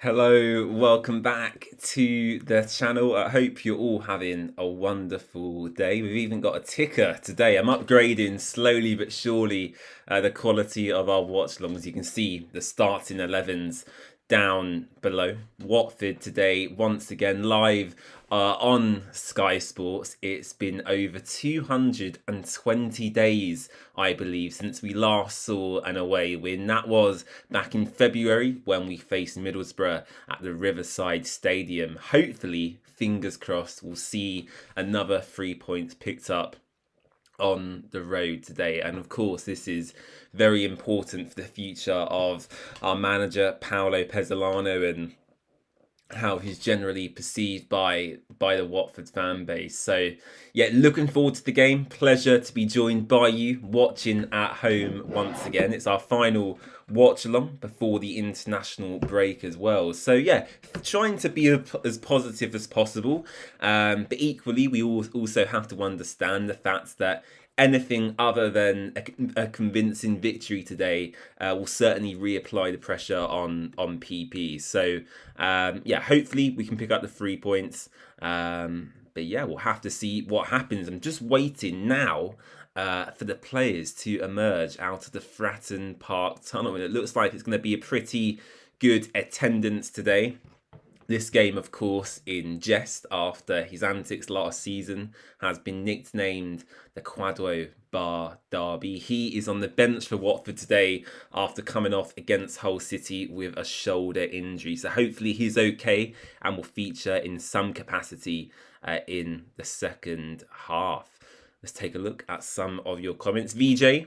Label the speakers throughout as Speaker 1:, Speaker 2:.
Speaker 1: Hello, welcome back to the channel. I hope you're all having a wonderful day. We've even got a ticker today. I'm upgrading slowly but surely the quality of our watch alongs. You can see the starting 11s down below. Watford today, once again, live on Sky Sports. It's been over 220 days, I believe, since we last saw an away win. That was back in February when we faced Middlesbrough at the Riverside Stadium. Hopefully, fingers crossed, we'll see another 3 points picked up on the road today. And of course, this is very important for the future of our manager Paolo Pezzolano and how he's generally perceived by the Watford fan base. So yeah, looking forward to the game. Pleasure to be joined by you watching at home once again. It's our final watch along before the international break as well. So yeah, trying to be as positive as possible, but equally we also have to understand the fact that anything other than a convincing victory today will certainly reapply the pressure on PP. So yeah, hopefully we can pick up the 3 points. But yeah, we'll have to see what happens. I'm just waiting now for the players to emerge out of the Fratton Park tunnel, and it looks like it's going to be a pretty good attendance today. This game, of course, in jest after his antics last season, has been nicknamed the Quadwo Bar Derby. He is on the bench for Watford today after coming off against Hull City with a shoulder injury. So hopefully he's okay and will feature in some capacity in the second half. Let's take a look at some of your comments. VJ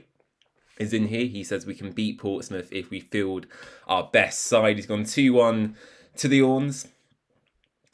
Speaker 1: is in here. He says we can beat Portsmouth if we field our best side. He's gone 2-1 to the Orns.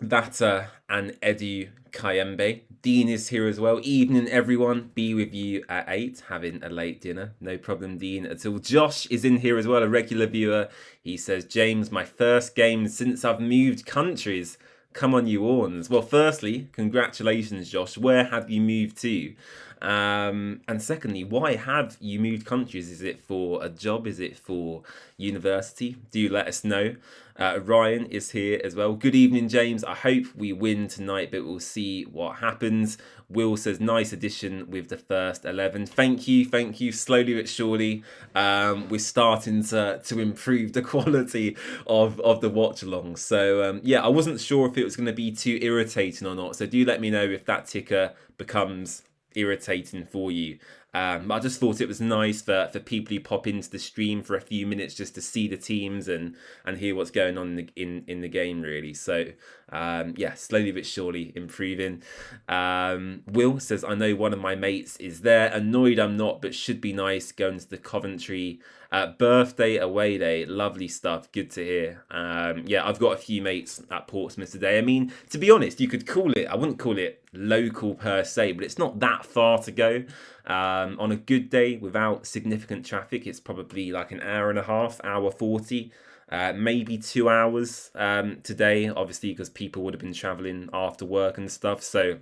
Speaker 1: Vata and Edu Kayembe. Dean is here as well. Evening, everyone. Be with you at 8, having a late dinner. No problem, Dean, at all. Josh is in here as well, a regular viewer. He says, James, my first game since I've moved countries. Come on, you Orns. Well, firstly, congratulations, Josh. Where have you moved to? And secondly, why have you moved countries? Is it for a job? Is it for university? Do let us know. Ryan is here as well. Good evening, James. I hope we win tonight, but we'll see what happens. Will says, nice addition with the first 11. Thank you. Slowly but surely, we're starting to improve the quality of the watch along. So yeah, I wasn't sure if it was going to be too irritating or not. So do let me know if that ticker becomes irritating for you. I just thought it was nice for people who pop into the stream for a few minutes just to see the teams and hear what's going on in the game, really. So yeah, slowly but surely improving. Will says, I know one of my mates is there. Annoyed I'm not, but should be nice going to the Coventry birthday away day. Lovely stuff. Good to hear. Yeah, I've got a few mates at Portsmouth today. I mean, to be honest, you could call it, I wouldn't call it local per se, but it's not that far to go. On a good day without significant traffic, it's probably like an hour and a half, hour 40, maybe 2 hours today, obviously, because people would have been traveling after work and stuff. So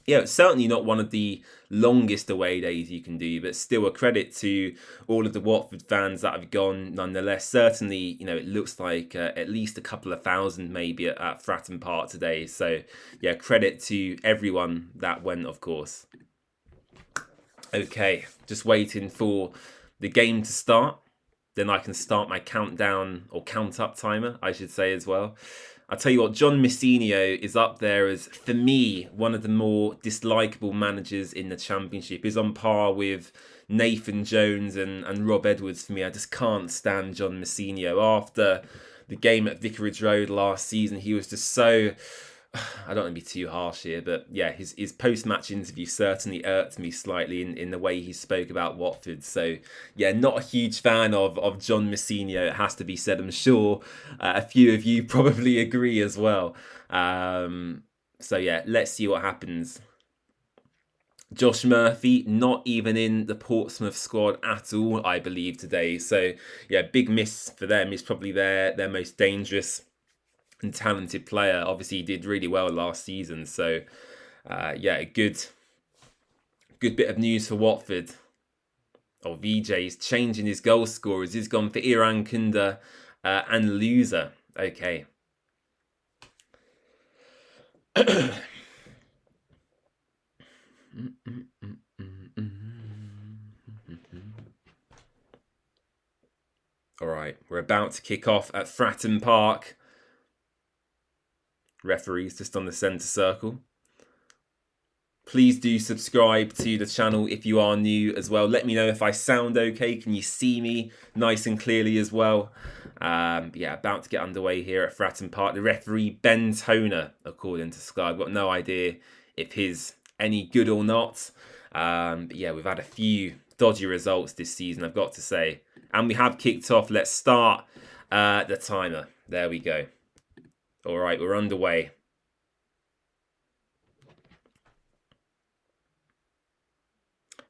Speaker 1: yeah, it's certainly not one of the longest away days you can do, but still a credit to all of the Watford fans that have gone nonetheless. Certainly, you know, it looks like at least a couple of thousand maybe at Fratton Park today. So yeah, credit to everyone that went, of course. Okay, just waiting for the game to start. Then I can start my countdown or count up timer, I should say as well. I'll tell you what, John Messinio is up there as, for me, one of the more dislikable managers in the Championship. He's on par with Nathan Jones and Rob Edwards for me. I just can't stand John Messinio. After the game at Vicarage Road last season, he was just so... I don't want to be too harsh here, but yeah, his post-match interview certainly irked me slightly in the way he spoke about Watford. So yeah, not a huge fan of John Messinio, it has to be said. I'm sure a few of you probably agree as well. So yeah, let's see what happens. Josh Murphy, not even in the Portsmouth squad at all, I believe, today. So yeah, big miss for them. He's probably their most dangerous and talented player. Obviously, he did really well last season. So, yeah, a good bit of news for Watford. VJ's changing his goal scorers. He's gone for Iran Kunda and Loser. Okay. All right, we're about to kick off at Fratton Park. Referees just on the centre circle. Please do subscribe to the channel if you are new as well. Let me know if I sound okay. Can you see me nice and clearly as well? Yeah, about to get underway here at Fratton Park. The referee, Ben Toner, according to Sky. I've got no idea if he's any good or not. But yeah, we've had a few dodgy results this season, I've got to say. And we have kicked off. Let's start the timer. There we go. All right, we're underway.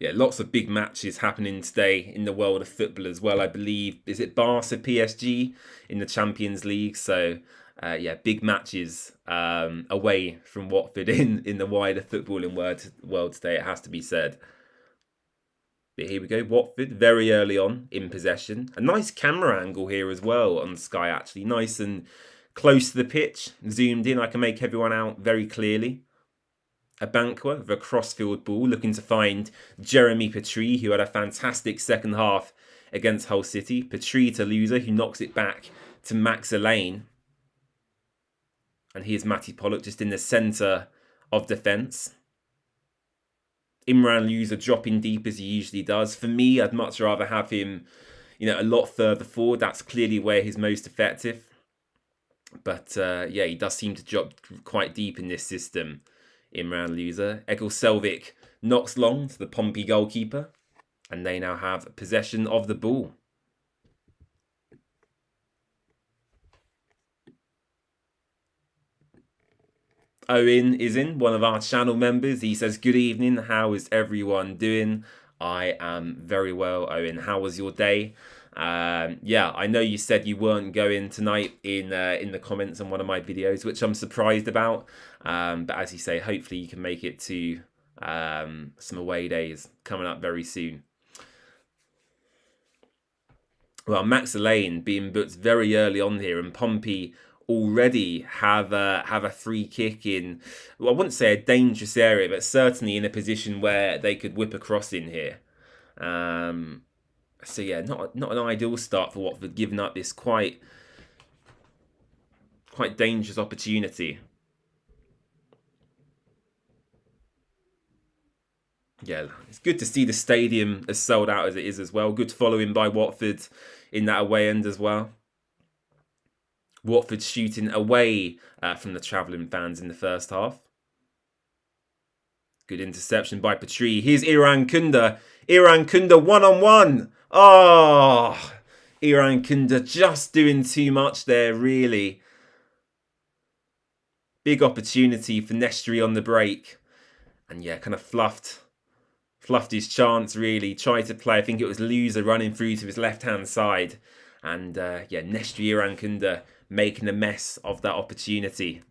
Speaker 1: Yeah, lots of big matches happening today in the world of football as well. I believe, is it Barca PSG in the Champions League? So, yeah, big matches away from Watford in the wider footballing world today, it has to be said. But here we go, Watford very early on in possession. A nice camera angle here as well on Sky, actually. Nice and close to the pitch, zoomed in. I can make everyone out very clearly. A Banquer with a crossfield ball, looking to find Jeremy Petrie, who had a fantastic second half against Hull City. Petrie to loser, who knocks it back to Max Elaine. And here's Matty Pollock just in the centre of defence. Imran loser dropping deep as he usually does. For me, I'd much rather have him, a lot further forward. That's clearly where he's most effective. But yeah, he does seem to drop quite deep in this system. Imran loser. Egil Selvik knocks long to the Pompey goalkeeper. And they now have possession of the ball. Owen is in, one of our channel members. He says, good evening. How is everyone doing? I am very well, Owen. How was your day? Yeah, I know you said you weren't going tonight in the comments on one of my videos, which I'm surprised about. But as you say, hopefully you can make it to some away days coming up very soon. Well, Max Elaine being booked very early on here, and Pompey already have a free kick in, well, I wouldn't say a dangerous area, but certainly in a position where they could whip a cross in here. So yeah, not an ideal start for Watford, giving up this quite dangerous opportunity. Yeah, it's good to see the stadium as sold out as it is as well. Good following by Watford in that away end as well. Watford shooting away from the travelling fans in the first half. Good interception by Petrie. Here's Iran Kunda. Iran Kunda one-on-one. Oh, Iran Kunda just doing too much there, really. Big opportunity for Nestri on the break. And yeah, kind of fluffed his chance, really. Tried to play, I think it was Loser running through to his left-hand side. And yeah, Nestri Iran Kunda making a mess of that opportunity.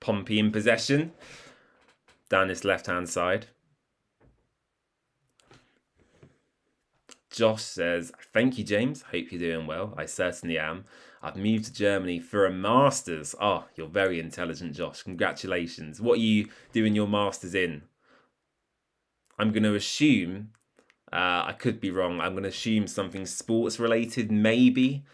Speaker 1: Pompey in possession. Down this left-hand side. Josh says, thank you, James. Hope you're doing well. I certainly am. I've moved to Germany for a master's. Oh, you're very intelligent, Josh. Congratulations. What are you doing your master's in? I'm going to assume, I could be wrong, I'm going to assume something sports related, maybe.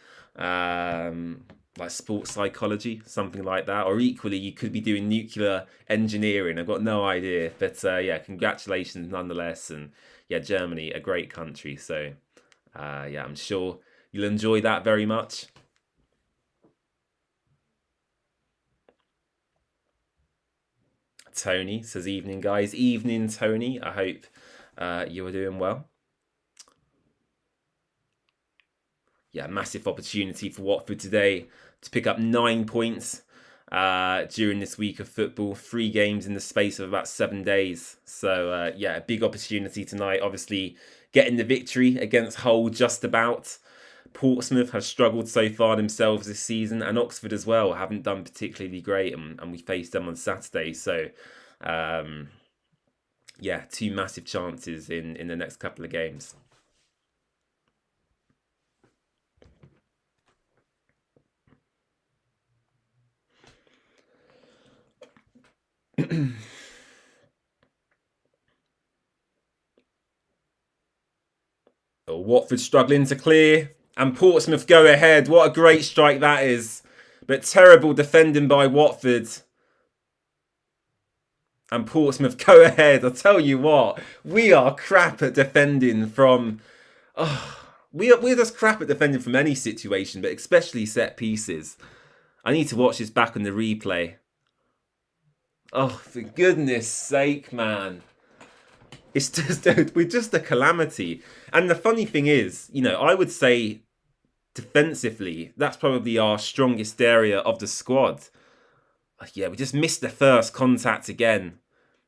Speaker 1: Like sports psychology, something like that. Or equally, you could be doing nuclear engineering. I've got no idea. But yeah, congratulations nonetheless. And yeah, Germany, a great country. So yeah, I'm sure you'll enjoy that very much. Tony says, evening, guys. Evening, Tony. I hope you are doing well. Yeah, massive opportunity for Watford today to pick up 9 points during this week of football. 3 games in the space of about 7 days. So, yeah, a big opportunity tonight. Obviously, getting the victory against Hull just about. Portsmouth have struggled so far themselves this season, and Oxford as well haven't done particularly great, and we faced them on Saturday. So, yeah, 2 massive chances in the next couple of games. Watford struggling to clear, and Portsmouth go ahead. What a great strike that is. But terrible defending by Watford. And Portsmouth go ahead. I'll tell you what, we are crap at defending from... we're just crap at defending from any situation, but especially set pieces. I need to watch this back on the replay. Oh, for goodness sake, man. It's just, we're just a calamity. And the funny thing is, you know, I would say defensively, that's probably our strongest area of the squad. Yeah, we just missed the first contact again.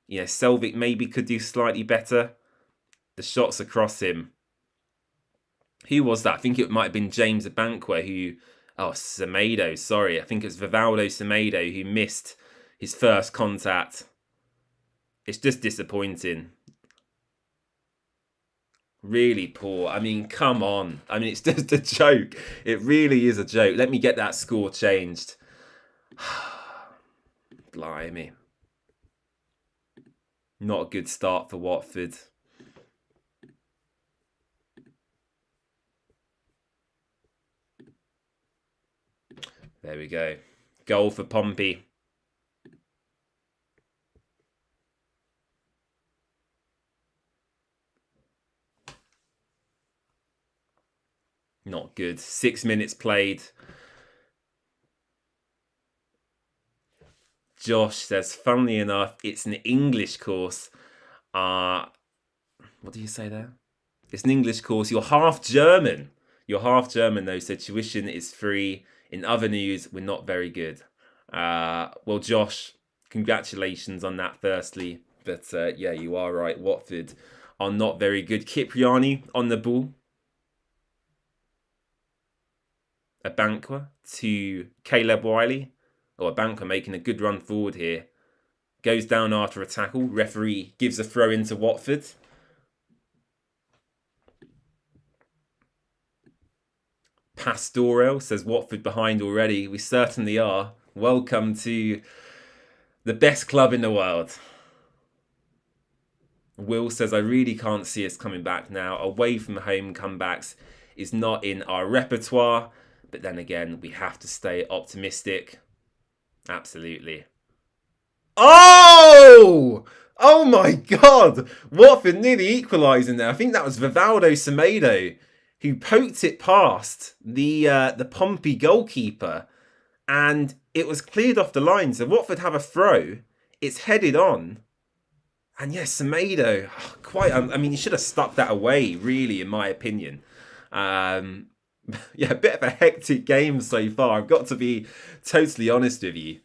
Speaker 1: Yeah, Selvik maybe could do slightly better. The shots across him. Who was that? I think it might have been James Abankwa who... Oh, Semedo, sorry. I think it was Vivaldo Semedo who missed his first contact. It's just disappointing. Really poor. I mean, come on. I mean, it's just a joke. It really is a joke. Let me get that score changed. Blimey. Not a good start for Watford. There we go. Goal for Pompey. Not good. 6 minutes played. Josh says, funnily enough, it's an English course. What do you say there? It's an English course. You're half German. You're half German, though, so tuition is free. In other news, we're not very good. Well, Josh, congratulations on that, firstly. But, yeah, you are right. Watford are not very good. Kipriani on the ball. Abankwa to Caleb Wiley. Abankwa making a good run forward here. Goes down after a tackle. Referee gives a throw into Watford. Pastoral says Watford behind already. We certainly are. Welcome to the best club in the world. Will says, I really can't see us coming back now. Away from home comebacks is not in our repertoire. But then again, we have to stay optimistic. Absolutely. Oh! Oh my God! Watford nearly equalising there. I think that was Vivaldo Semedo who poked it past the Pompey goalkeeper, and it was cleared off the line. So Watford have a throw. It's headed on. And yes, Semedo, I mean, he should have stuck that away, really, in my opinion. Yeah, a bit of a hectic game so far. I've got to be totally honest with you.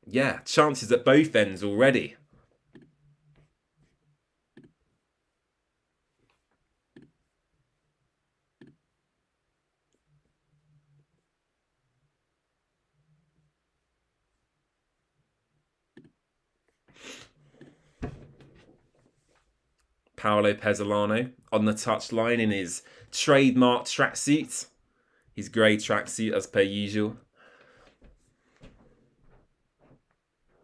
Speaker 1: Yeah, chances at both ends already. Paolo Pezzolano on the touchline in his trademark tracksuit. His grey tracksuit as per usual.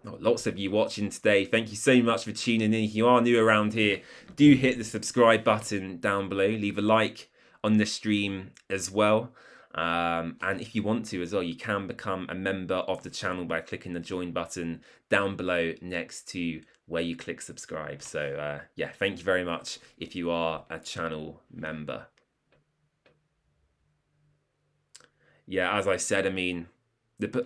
Speaker 1: Lots of you watching today. Thank you so much for tuning in. If you are new around here, do hit the subscribe button down below. Leave a like on the stream as well. And if you want to as well, you can become a member of the channel by clicking the join button down below next to where you click subscribe. So yeah, thank you very much if you are a channel member. Yeah, as I said, I mean,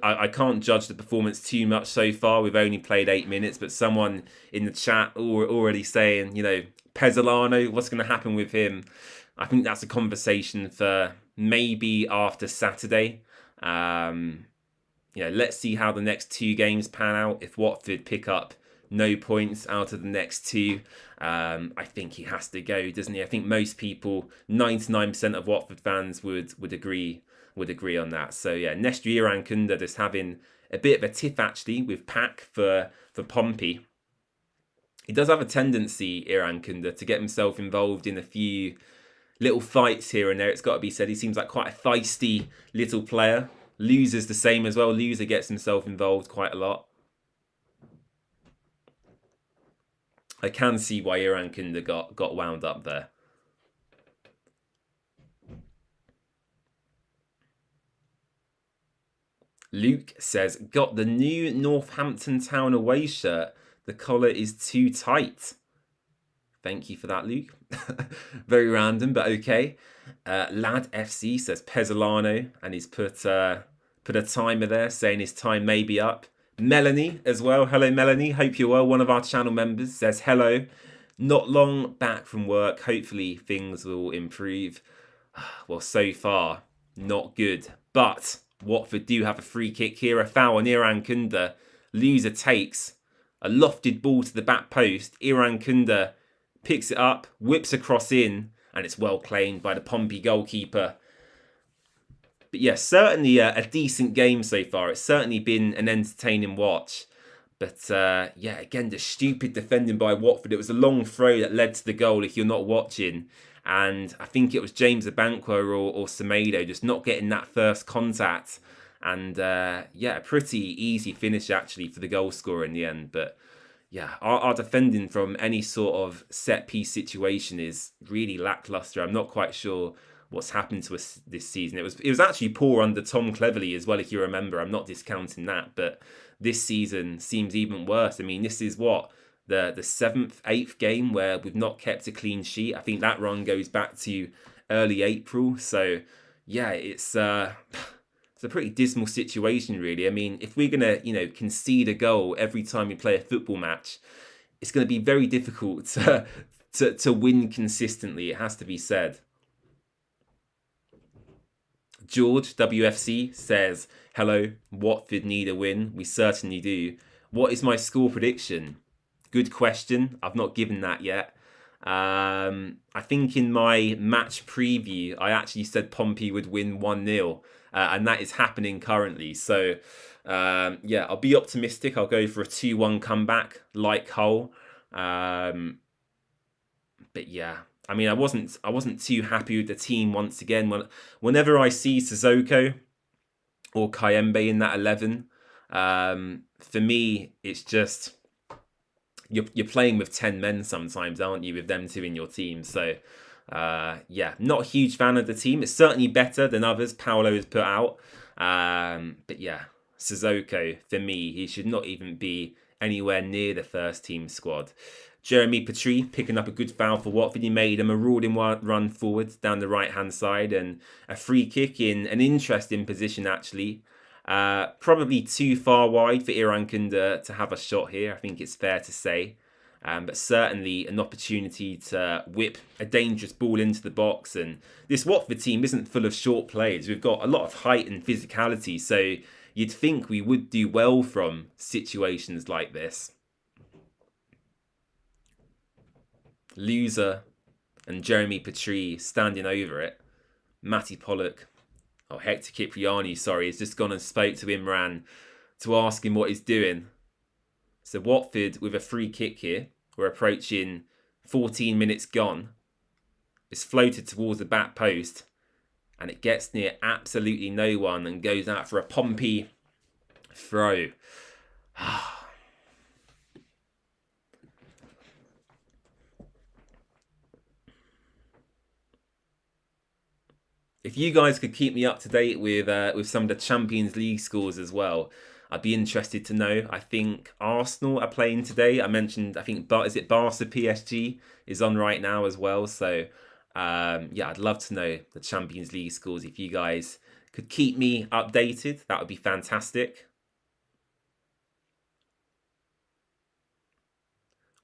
Speaker 1: I can't judge the performance too much so far. We've only played 8 minutes, but someone in the chat already saying, you know, Pezzolano, what's going to happen with him? I think that's a conversation for maybe after Saturday. Let's see how the next 2 games pan out. If Watford pick up no points out of the next 2, I think he has to go, doesn't he? I think most people, 99% of Watford fans would agree on that. So yeah, Nestor Irankunda just having a bit of a tiff actually with Pack for Pompey. He does have a tendency, Irankunda, to get himself involved in a few little fights here and there. It's got to be said, he seems like quite a feisty little player. Loser's the same as well. Loser gets himself involved quite a lot. I can see why Irankunda got wound up there. Luke says, got the new Northampton Town away shirt. The collar is too tight. Thank you for that, Luke. Very random, but okay. Lad FC says Pesolano, and he's put a timer there saying his time may be up. Melanie as well. Hello, Melanie. Hope you're well. One of our channel members says hello. Not long back from work. Hopefully things will improve. Well, so far, not good. But Watford do have a free kick here. A foul on Irankunda. Loser takes a lofted ball to the back post. Irankunda picks it up, whips across in, and it's well claimed by the Pompey goalkeeper. But yeah, certainly a decent game so far. It's certainly been an entertaining watch. But yeah, again, the stupid defending by Watford. It was a long throw that led to the goal if you're not watching. And I think it was James Abankwa or Semedo just not getting that first contact. And yeah, a pretty easy finish actually for the goal scorer in the end. But yeah, our defending from any sort of set piece situation is really lackluster. I'm not quite sure what's happened to us this season. It was actually poor under Tom Cleverley as well, if you remember. I'm not discounting that, but this season seems even worse. I mean, this is what, the 7th, 8th game where we've not kept a clean sheet. I think that run goes back to early April. So yeah, it's a pretty dismal situation, really. I mean, if we're going to, concede a goal every time we play a football match, it's going to be very difficult to win consistently, it has to be said. George WFC says, hello, Watford need a win. We certainly do. What is my score prediction? Good question. I've not given that yet. I think in my match preview, I actually said Pompey would win 1-0. And that is happening currently. So, yeah, I'll be optimistic. I'll go for a 2-1 comeback, like Hull. But yeah, I mean, I wasn't too happy with the team once again. Whenever I see Sissoko or Kayembe in that 11, for me, it's just you're playing with 10 men sometimes, aren't you, with them 2 in your team? So yeah, not a huge fan of the team. It's certainly better than others Paolo has put out. But yeah, Sissoko, for me, he should not even be anywhere near the first team squad. Jeremy Petrie picking up a good foul for Watford. He made a marauding run forward down the right-hand side and a free kick in an interesting position, actually. Probably too far wide for Irankunda to have a shot here, I think it's fair to say. But certainly an opportunity to whip a dangerous ball into the box. And this Watford team isn't full of short players. We've got a lot of height and physicality, so you'd think we would do well from situations like this. Loser and Jeremy Petrie standing over it. Matty Pollock, Hector Cipriani, sorry, has just gone and spoke to Imran to ask him what he's doing. So Watford with a free kick here. We're approaching 14 minutes gone. It's floated towards the back post and it gets near absolutely no one and goes out for a Pompey throw. If you guys could keep me up to date with some of the Champions League scores as well, I'd be interested to know. I think Arsenal are playing today. I mentioned, I think, is it Barca PSG is on right now as well. So, yeah, I'd love to know the Champions League scores. If you guys could keep me updated, that would be fantastic.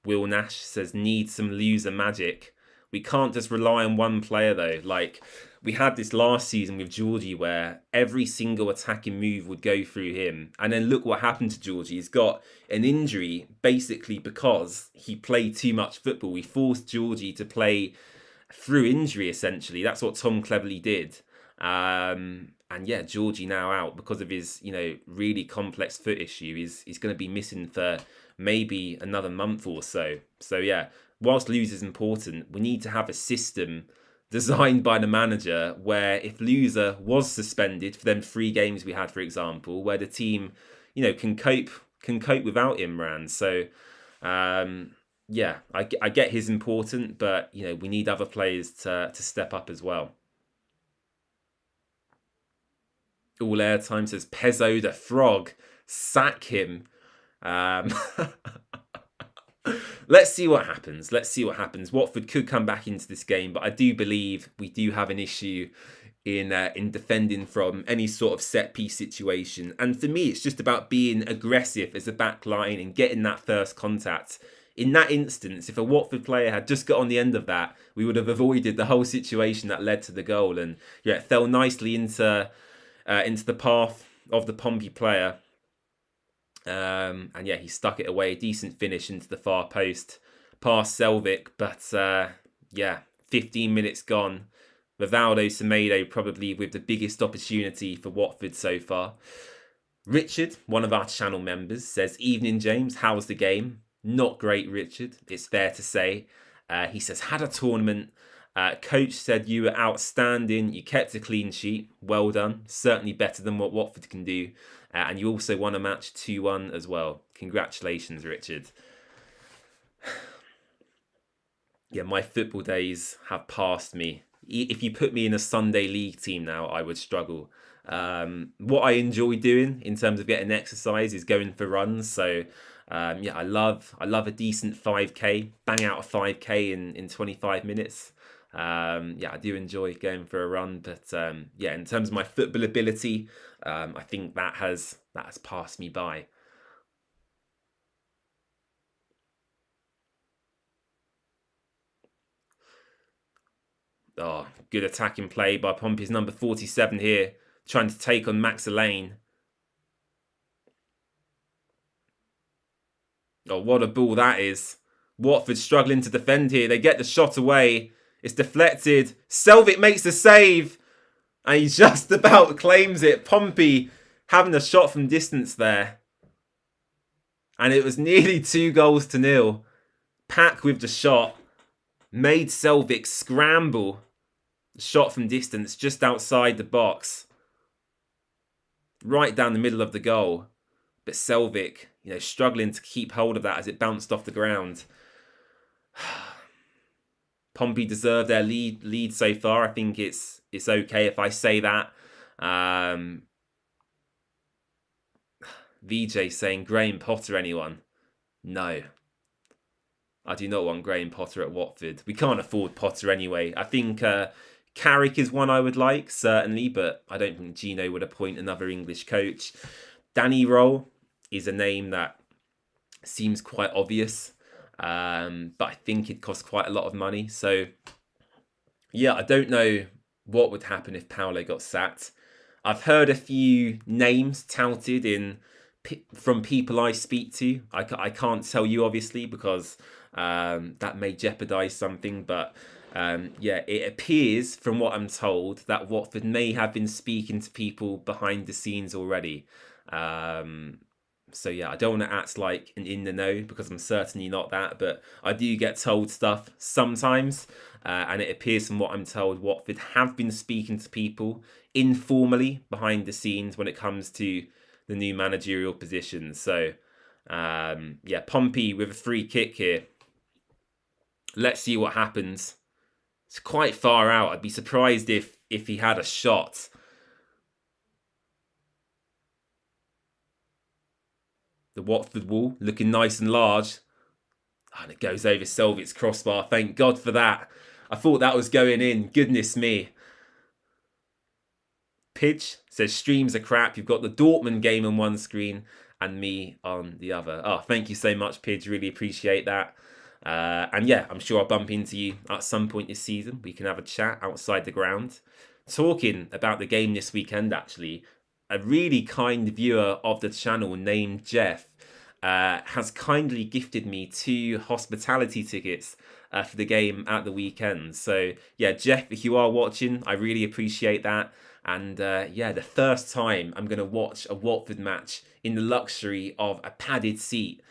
Speaker 1: Will Nash says, need some loser magic. We can't just rely on one player though. Like, we had this last season with Georgie where every single attacking move would go through him. And then look what happened to Georgie. He's got an injury basically because he played too much football. We forced Georgie to play through injury, essentially. That's what Tom Cleverley did. And yeah, Georgie now out because of his, really complex foot issue. He's going to be missing for maybe another month or so. So yeah, whilst Luz is important, we need to have a system designed by the manager where if Loser was suspended for them 3 games we had, for example, where the team, can cope without Imran. So yeah, I get he's important, but we need other players to step up as well. All airtime says Pezzo the Frog, sack him. Let's see what happens. Watford could come back into this game, but I do believe we do have an issue in defending from any sort of set piece situation. And for me, it's just about being aggressive as a back line and getting that first contact. In that instance, if a Watford player had just got on the end of that, we would have avoided the whole situation that led to the goal. And yeah, it fell nicely into the path of the Pompey player. And yeah, he stuck it away. Decent finish into the far post past Selvik. But yeah, 15 minutes gone. Rivaldo Semedo probably with the biggest opportunity for Watford so far. Richard, one of our channel members, says, "Evening, James. How's the game?" Not great, Richard. It's fair to say. He says, "Had a tournament. Coach said you were outstanding. You kept a clean sheet. Well done. Certainly better than what Watford can do. And you also won a match 2-1 as well. Congratulations, Richard." Yeah, my football days have passed me. If you put me in a Sunday league team now, I would struggle. What I enjoy doing in terms of getting exercise is going for runs. So yeah, I love a decent 5k. Bang out a 5k in 25 minutes. Yeah, I do enjoy going for a run, but yeah, in terms of my football ability, I think that has passed me by. Oh, good attacking play by Pompey's number 47 here, trying to take on Max Elaine. Oh, what a ball that is. Watford struggling to defend here. They get the shot away. It's deflected. Selvik makes the save. And he just about claims it. Pompey having a shot from distance there. And it was nearly 2-0. Pack with the shot. Made Selvik scramble. Shot from distance just outside the box. Right down the middle of the goal. But Selvik, struggling to keep hold of that as it bounced off the ground. Pompey deserve their lead so far. I think it's okay if I say that. VJ saying, "Graham Potter, anyone?" No. I do not want Graham Potter at Watford. We can't afford Potter anyway. I think Carrick is one I would like, certainly, but I don't think Gino would appoint another English coach. Danny Roll is a name that seems quite obvious, but I think it costs quite a lot of money. So, yeah, I don't know what would happen if Paulo got sacked. I've heard a few names touted from people I speak to. I can't tell you, obviously, because that may jeopardise something, but yeah, it appears from what I'm told that Watford may have been speaking to people behind the scenes already. So yeah, I don't want to act like an in the know because I'm certainly not that, but I do get told stuff sometimes, and it appears from what I'm told Watford have been speaking to people informally behind the scenes when it comes to the new managerial positions. So yeah, Pompey with a free kick here. Let's see what happens. It's quite far out. I'd be surprised if he had a shot. The Watford wall looking nice and large. Oh, and it goes over Selvik's crossbar. Thank God for that. I thought that was going in. Goodness me. Pidge says streams are crap. You've got the Dortmund game on one screen and me on the other. Oh, thank you so much, Pidge. Really appreciate that. And yeah, I'm sure I'll bump into you at some point this season. We can have a chat outside the ground. Talking about the game this weekend, actually, a really kind viewer of the channel named Jeff has kindly gifted me 2 hospitality tickets for the game at the weekend. So yeah, Jeff, if you are watching, I really appreciate that. And yeah, the first time I'm going to watch a Watford match in the luxury of a padded seat,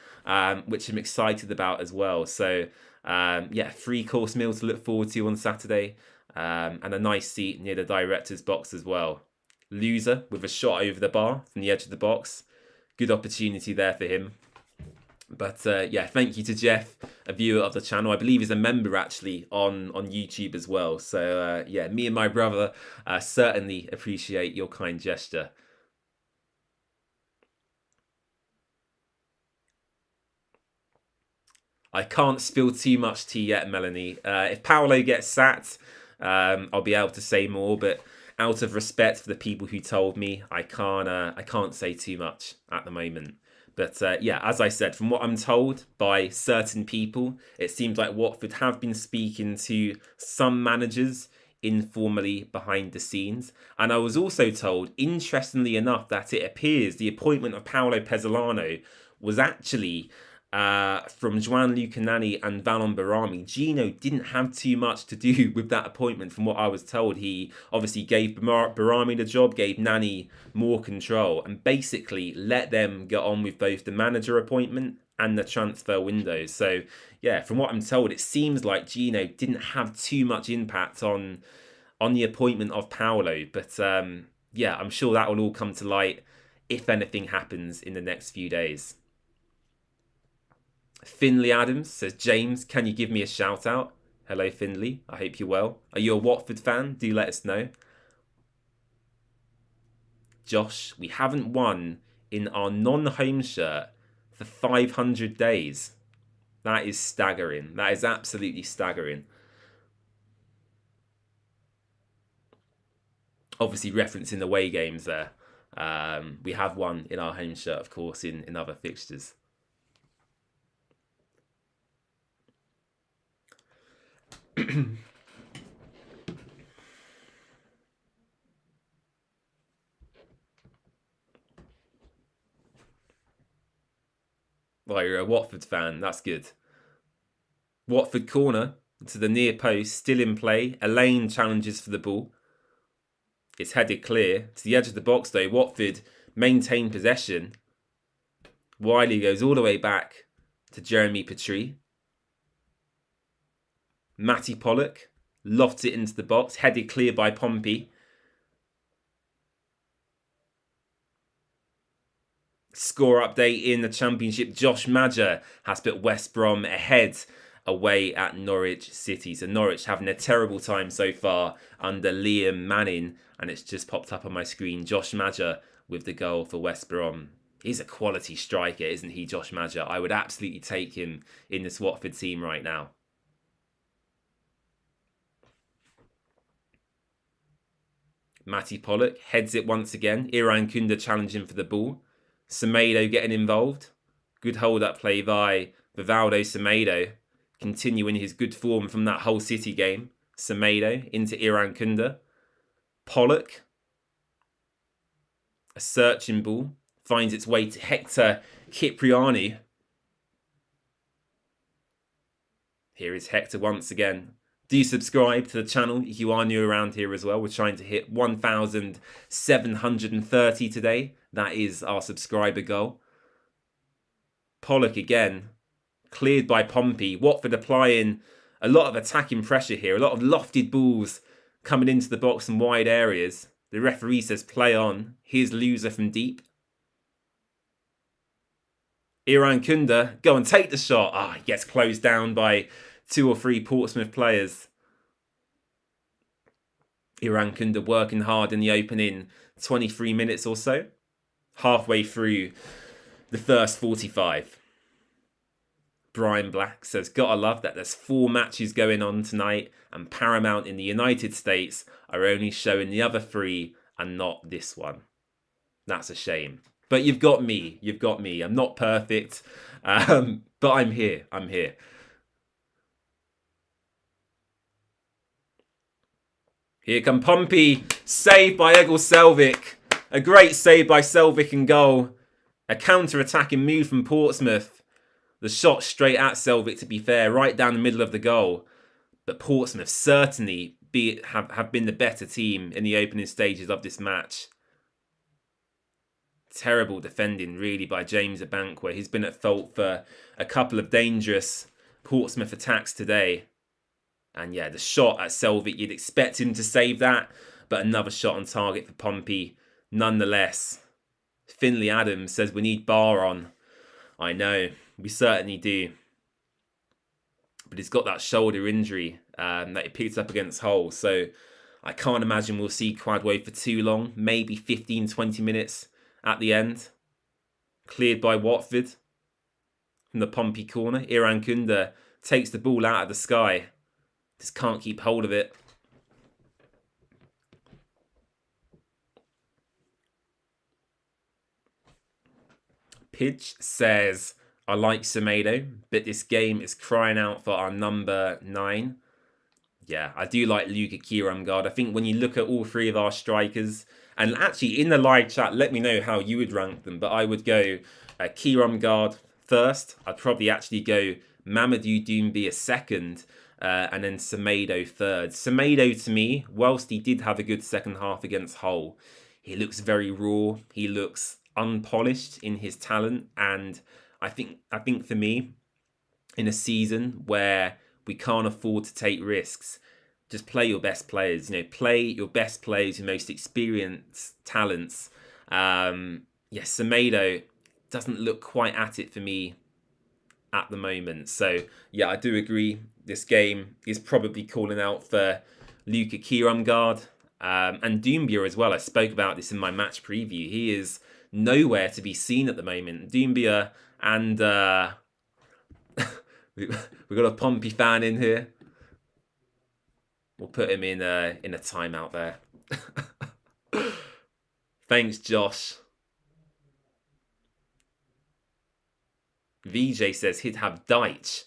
Speaker 1: which I'm excited about as well. So yeah, 3-course meal to look forward to on Saturday, and a nice seat near the director's box as well. Loser with a shot over the bar from the edge of the box. Good opportunity there for him. But yeah, thank you to Jeff, a viewer of the channel. I believe he's a member actually on YouTube as well. So yeah, me and my brother certainly appreciate your kind gesture. I can't spill too much tea yet, Melanie. If Paolo gets sacked, I'll be able to say more. But out of respect for the people who told me, I can't say too much at the moment. But yeah, as I said, from what I'm told by certain people, it seems like Watford have been speaking to some managers informally behind the scenes. And I was also told, interestingly enough, that it appears the appointment of Paolo Pezzolano was actually from Gianluca Nani and Valon Barami. Gino didn't have too much to do with that appointment from what I was told. He obviously gave Barami the job, gave Nani more control, and basically let them get on with both the manager appointment and the transfer windows. So yeah, from what I'm told, it seems like Gino didn't have too much impact on the appointment of Paolo. But yeah, I'm sure that will all come to light if anything happens in the next few days. Finley Adams says, James, can you give me a shout out? Hello, Finley. I hope you're well. Are you a Watford fan? Do let us know. Josh, we haven't won in our non-home shirt for 500 days. That is staggering. That is absolutely staggering. Obviously referencing the away games there. We have won in our home shirt, of course, in other fixtures. Well, you're a Watford fan. That's good. Watford corner to the near post, still in play. Elaine challenges for the ball. It's headed clear to the edge of the box though. Watford maintain possession. Wiley goes all the way back to Jeremy Petrie. Matty Pollock lofts it into the box, headed clear by Pompey. Score update in the Championship. Josh Maja has put West Brom ahead away at Norwich City. So Norwich having a terrible time so far under Liam Manning. And it's just popped up on my screen. Josh Maja with the goal for West Brom. He's a quality striker, isn't he, Josh Maja? I would absolutely take him in this Watford team right now. Matty Pollock heads it once again. Iran Kunda challenging for the ball. Semedo getting involved. Good hold-up play by Vivaldo Semedo. Continuing his good form from that Hull City game. Semedo into Iran Kunda. Pollock. A searching ball. Finds its way to Hector Cipriani. Here is Hector once again. Do subscribe to the channel if you are new around here as well. We're trying to hit 1,730 today. That is our subscriber goal. Pollock again. Cleared by Pompey. Watford applying a lot of attacking pressure here. A lot of lofted balls coming into the box and wide areas. The referee says play on. Here's Loser from deep. Iran Kunda, go and take the shot. He gets closed down by 2 or 3 Portsmouth players. Iran Kunda working hard in the opening 23 minutes or so. Halfway through the first 45. Brian Black says, gotta love that there's 4 matches going on tonight and Paramount in the United States are only showing the other 3 and not this one. That's a shame. But you've got me. You've got me. I'm not perfect, but I'm here. I'm here. Here come Pompey. Saved by Egil Selvik. A great save by Selvik in goal. A counter-attacking move from Portsmouth. The shot straight at Selvik, to be fair, right down the middle of the goal. But Portsmouth certainly have been the better team in the opening stages of this match. Terrible defending, really, by James Abankwah. He's been at fault for a couple of dangerous Portsmouth attacks today. And yeah, the shot at Selvik, you'd expect him to save that. But another shot on target for Pompey, nonetheless. Finley Adams says we need Bar on. I know, we certainly do. But he's got that shoulder injury that he picked up against Hull. So I can't imagine we'll see Quadwo for too long. Maybe 15, 20 minutes at the end. Cleared by Watford from the Pompey corner. Iran Kunda takes the ball out of the sky. Just can't keep hold of it. Pidge says, I like Semedo, but this game is crying out for our number 9. Yeah, I do like Luka Kiramgard. I think when you look at all three of our strikers, and actually in the live chat, let me know how you would rank them, but I would go Kiramgard first. I'd probably actually go Mamadou Doumbia second, and then Semedo third. Semedo, to me, whilst he did have a good second half against Hull, he looks very raw. He looks unpolished in his talent, and I think for me, in a season where we can't afford to take risks, just play your best players. Play your best players, your most experienced talents. Semedo doesn't look quite at it for me at the moment. So yeah, I do agree. This game is probably calling out for Luka Kiramgard and Doumbia as well. I spoke about this in my match preview. He is nowhere to be seen at the moment. Doumbia and we've got a Pompey fan in here. We'll put him in a timeout there. Thanks, Josh. VJ says he'd have Deitch.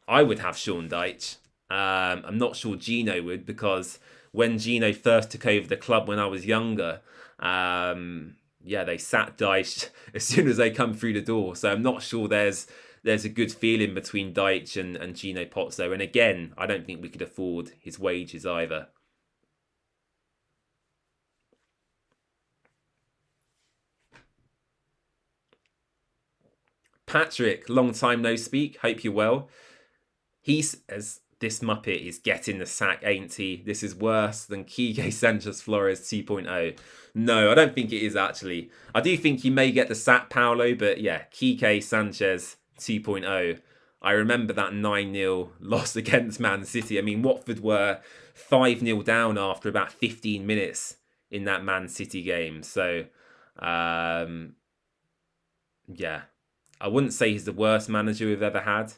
Speaker 1: I would have Sean Deitch. I'm not sure Gino would, because when Gino first took over the club when I was younger, they sat Deitch as soon as they come through the door. So I'm not sure there's a good feeling between Deitch and Gino Pozzo. And again, I don't think we could afford his wages either. Patrick, long time no speak. Hope you're well. He says, this Muppet is getting the sack, ain't he? This is worse than Quique Sanchez Flores 2.0. No, I don't think it is, actually. I do think you may get the sack, Paolo, but yeah, Quique Sanchez 2.0. I remember that 9-0 loss against Man City. I mean, Watford were 5-0 down after about 15 minutes in that Man City game. So, yeah. I wouldn't say he's the worst manager we've ever had.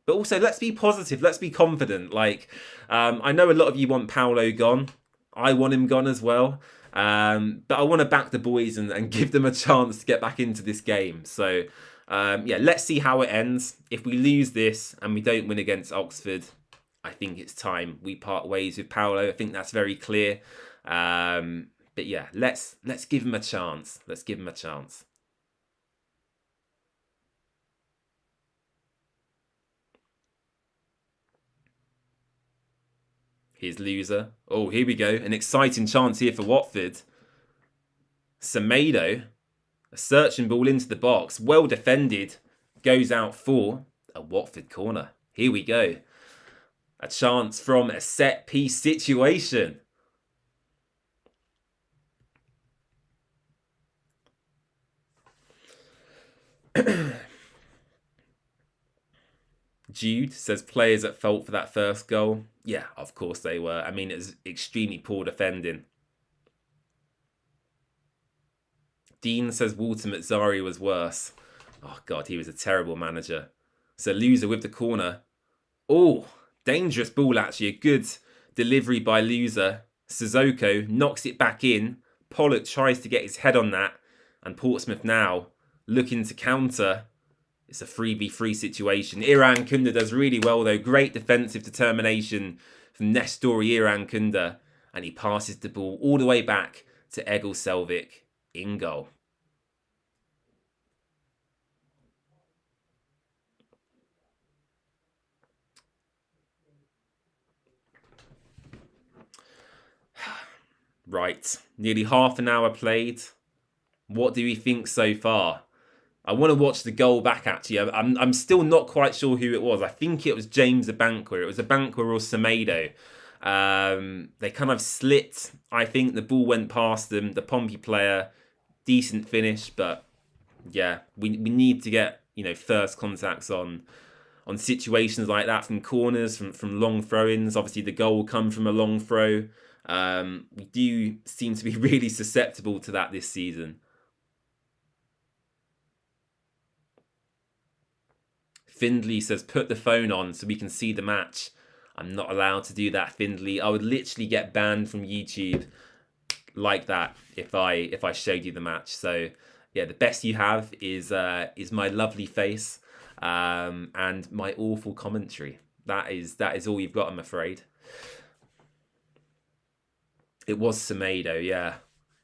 Speaker 1: But also, let's be positive. Let's be confident. I know a lot of you want Paolo gone. I want him gone as well. But I want to back the boys and give them a chance to get back into this game. So, let's see how it ends. If we lose this and we don't win against Oxford, I think it's time we part ways with Paolo. I think that's very clear. But yeah, let's give him a chance. Let's give him a chance. Here's Loser. Oh, here we go. An exciting chance here for Watford. Semedo. A searching ball into the box. Well defended. Goes out for a Watford corner. Here we go. A chance from a set piece situation. Jude says players at fault for that first goal. Yeah, of course they were. I mean, it was extremely poor defending. Dean says Walter Mazzari was worse. Oh, God, he was a terrible manager. So Loser with the corner. Oh, dangerous ball, actually. A good delivery by Loser. Sissoko knocks it back in. Pollock tries to get his head on that. And Portsmouth now looking to counter. It's a 3v3 situation. Iran Kunda does really well, though. Great defensive determination from Nestori Iran Kunda. and he passes the ball all the way back to Egil Selvik in goal. Right, nearly half an hour played. What do we think so far? I want to watch the goal back, actually. I'm still not quite sure who it was. I think it was James Abankwah. It was Abankwah or Semedo. They kind of slipped. I think the ball went past them. The Pompey player, decent finish, but yeah, we need to get, you know, first contacts on situations like that from corners, from long throw-ins. Obviously, the goal will come from a long throw. We do seem to be really susceptible to that this season. Findley says, put the phone on so we can see the match. I'm not allowed to do that, Findley. I would literally get banned from YouTube like that if I showed you the match. So yeah, the best you have is my lovely face and my awful commentary. That is all you've got, I'm afraid. It was Semedo, yeah.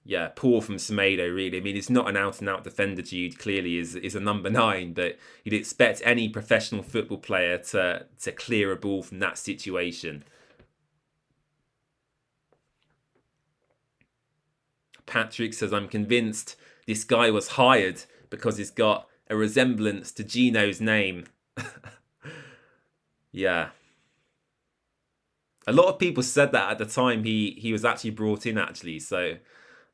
Speaker 1: Yeah, poor from Semedo, really. I mean, it's not an out-and-out defender, Jude, clearly is a number 9, but you'd expect any professional football player to clear a ball from that situation. Patrick says, I'm convinced this guy was hired because he's got a resemblance to Gino's name. Yeah. A lot of people said that at the time he was actually brought in, actually, so...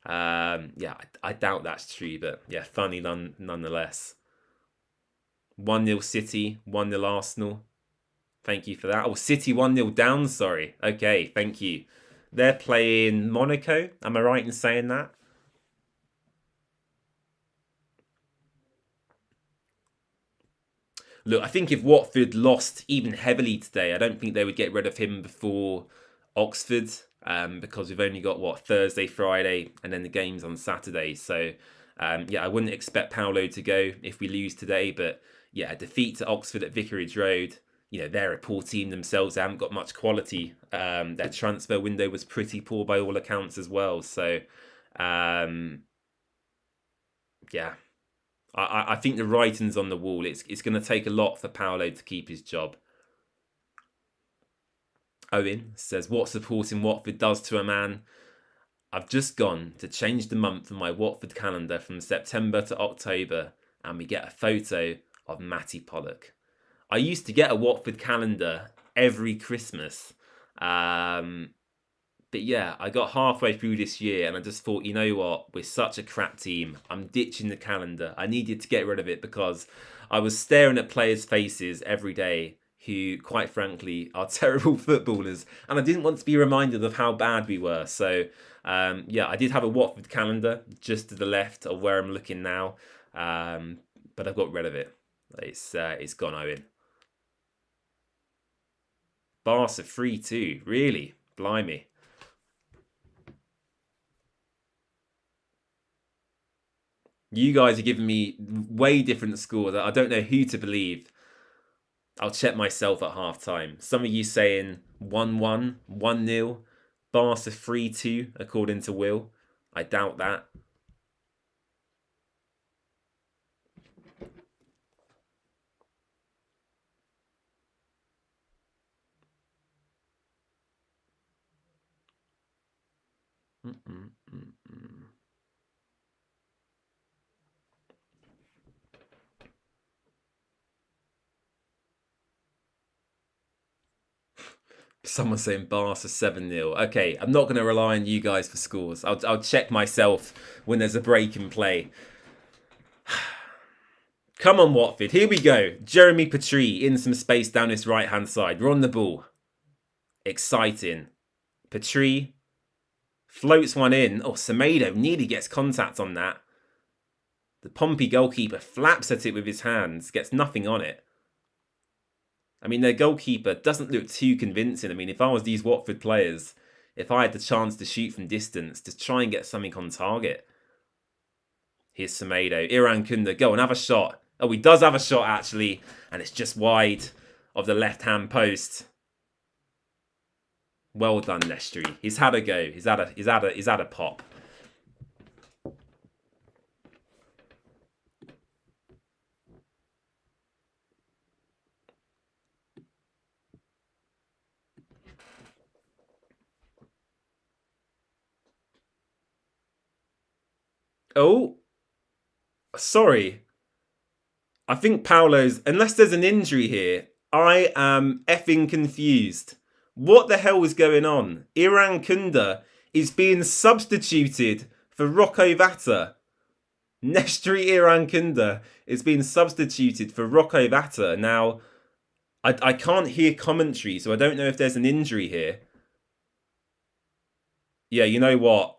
Speaker 1: yeah, I doubt that's true, but yeah, funny nonetheless. 1-0 City, 1-0 Arsenal. Thank you for that. Oh, City 1-0 down, sorry. Okay, thank you. They're playing Monaco, am I right in saying that? Look, I think if Watford lost even heavily today, I don't think they would get rid of him before Oxford. Because we've only got, what, Thursday, Friday, and then the game's on Saturday. So, yeah, I wouldn't expect Paolo to go if we lose today. But, yeah, a defeat to Oxford at Vicarage Road. You know, they're a poor team themselves. They haven't got much quality. Their transfer window was pretty poor by all accounts as well. So, yeah. I think the writing's on the wall. It's going to take a lot for Paolo to keep his job. Owen says, what supporting Watford does to a man. I've just gone to change the month on my Watford calendar from September to October, and we get a photo of Matty Pollock. I used to get a Watford calendar every Christmas. But yeah, I got halfway through this year and I just thought, you know what? We're such a crap team. I'm ditching the calendar. I needed to get rid of it because I was staring at players' faces every day who, quite frankly, are terrible footballers. And I didn't want to be reminded of how bad we were. So, yeah, I did have a Watford calendar just to the left of where I'm looking now. But I've got rid of it. It's gone, Owen. Barca 3-2. Really? Blimey. You guys are giving me way different scores. I don't know who to believe. I'll check myself at half-time. Some of you saying 1-1, 1-0, Barca 3-2, according to Will. I doubt that. Someone's saying Barca 7-0. Okay, I'm not going to rely on you guys for scores. I'll check myself when there's a break in play. Come on, Watford. Here we go. Jeremy Petrie in some space down this right-hand side. We're on the ball. Exciting. Petrie floats one in. Oh, Semedo nearly gets contact on that. The Pompey goalkeeper flaps at it with his hands. Gets nothing on it. I mean, their goalkeeper doesn't look too convincing. I mean, if I was these Watford players, if I had the chance to shoot from distance, to try and get something on target. Here's Semedo. Iran Kunda, go and have a shot. Oh, he does have a shot, actually. And it's just wide of the left-hand post. Well done, Nestri. He's had a go. He's had a pop. Oh, sorry. I think Paolo's, unless there's an injury here, I am effing confused. What the hell is going on? Iran Kunda is being substituted for Rocco Vata. Nestri Iran Kunda is being substituted for Rocco Vata. Now, I can't hear commentary, so I don't know if there's an injury here. Yeah, you know what?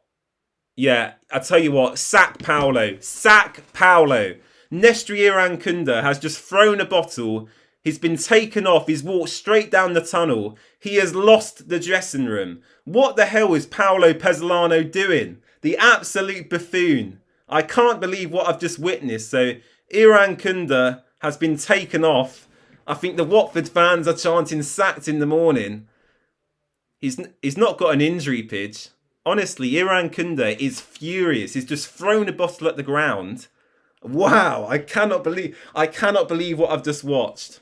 Speaker 1: Yeah, I tell you what, sack Paolo. Sack Paolo. Nestri Iran Kunda has just thrown a bottle. He's been taken off. He's walked straight down the tunnel. He has lost the dressing room. What the hell is Paolo Pezzolano doing? The absolute buffoon. I can't believe what I've just witnessed. So, Iran Kunda has been taken off. I think the Watford fans are chanting sacked in the morning. He's not got an injury, Pidge. Honestly, Iran Kunda is furious. He's just thrown a bottle at the ground. Wow, I cannot believe what I've just watched.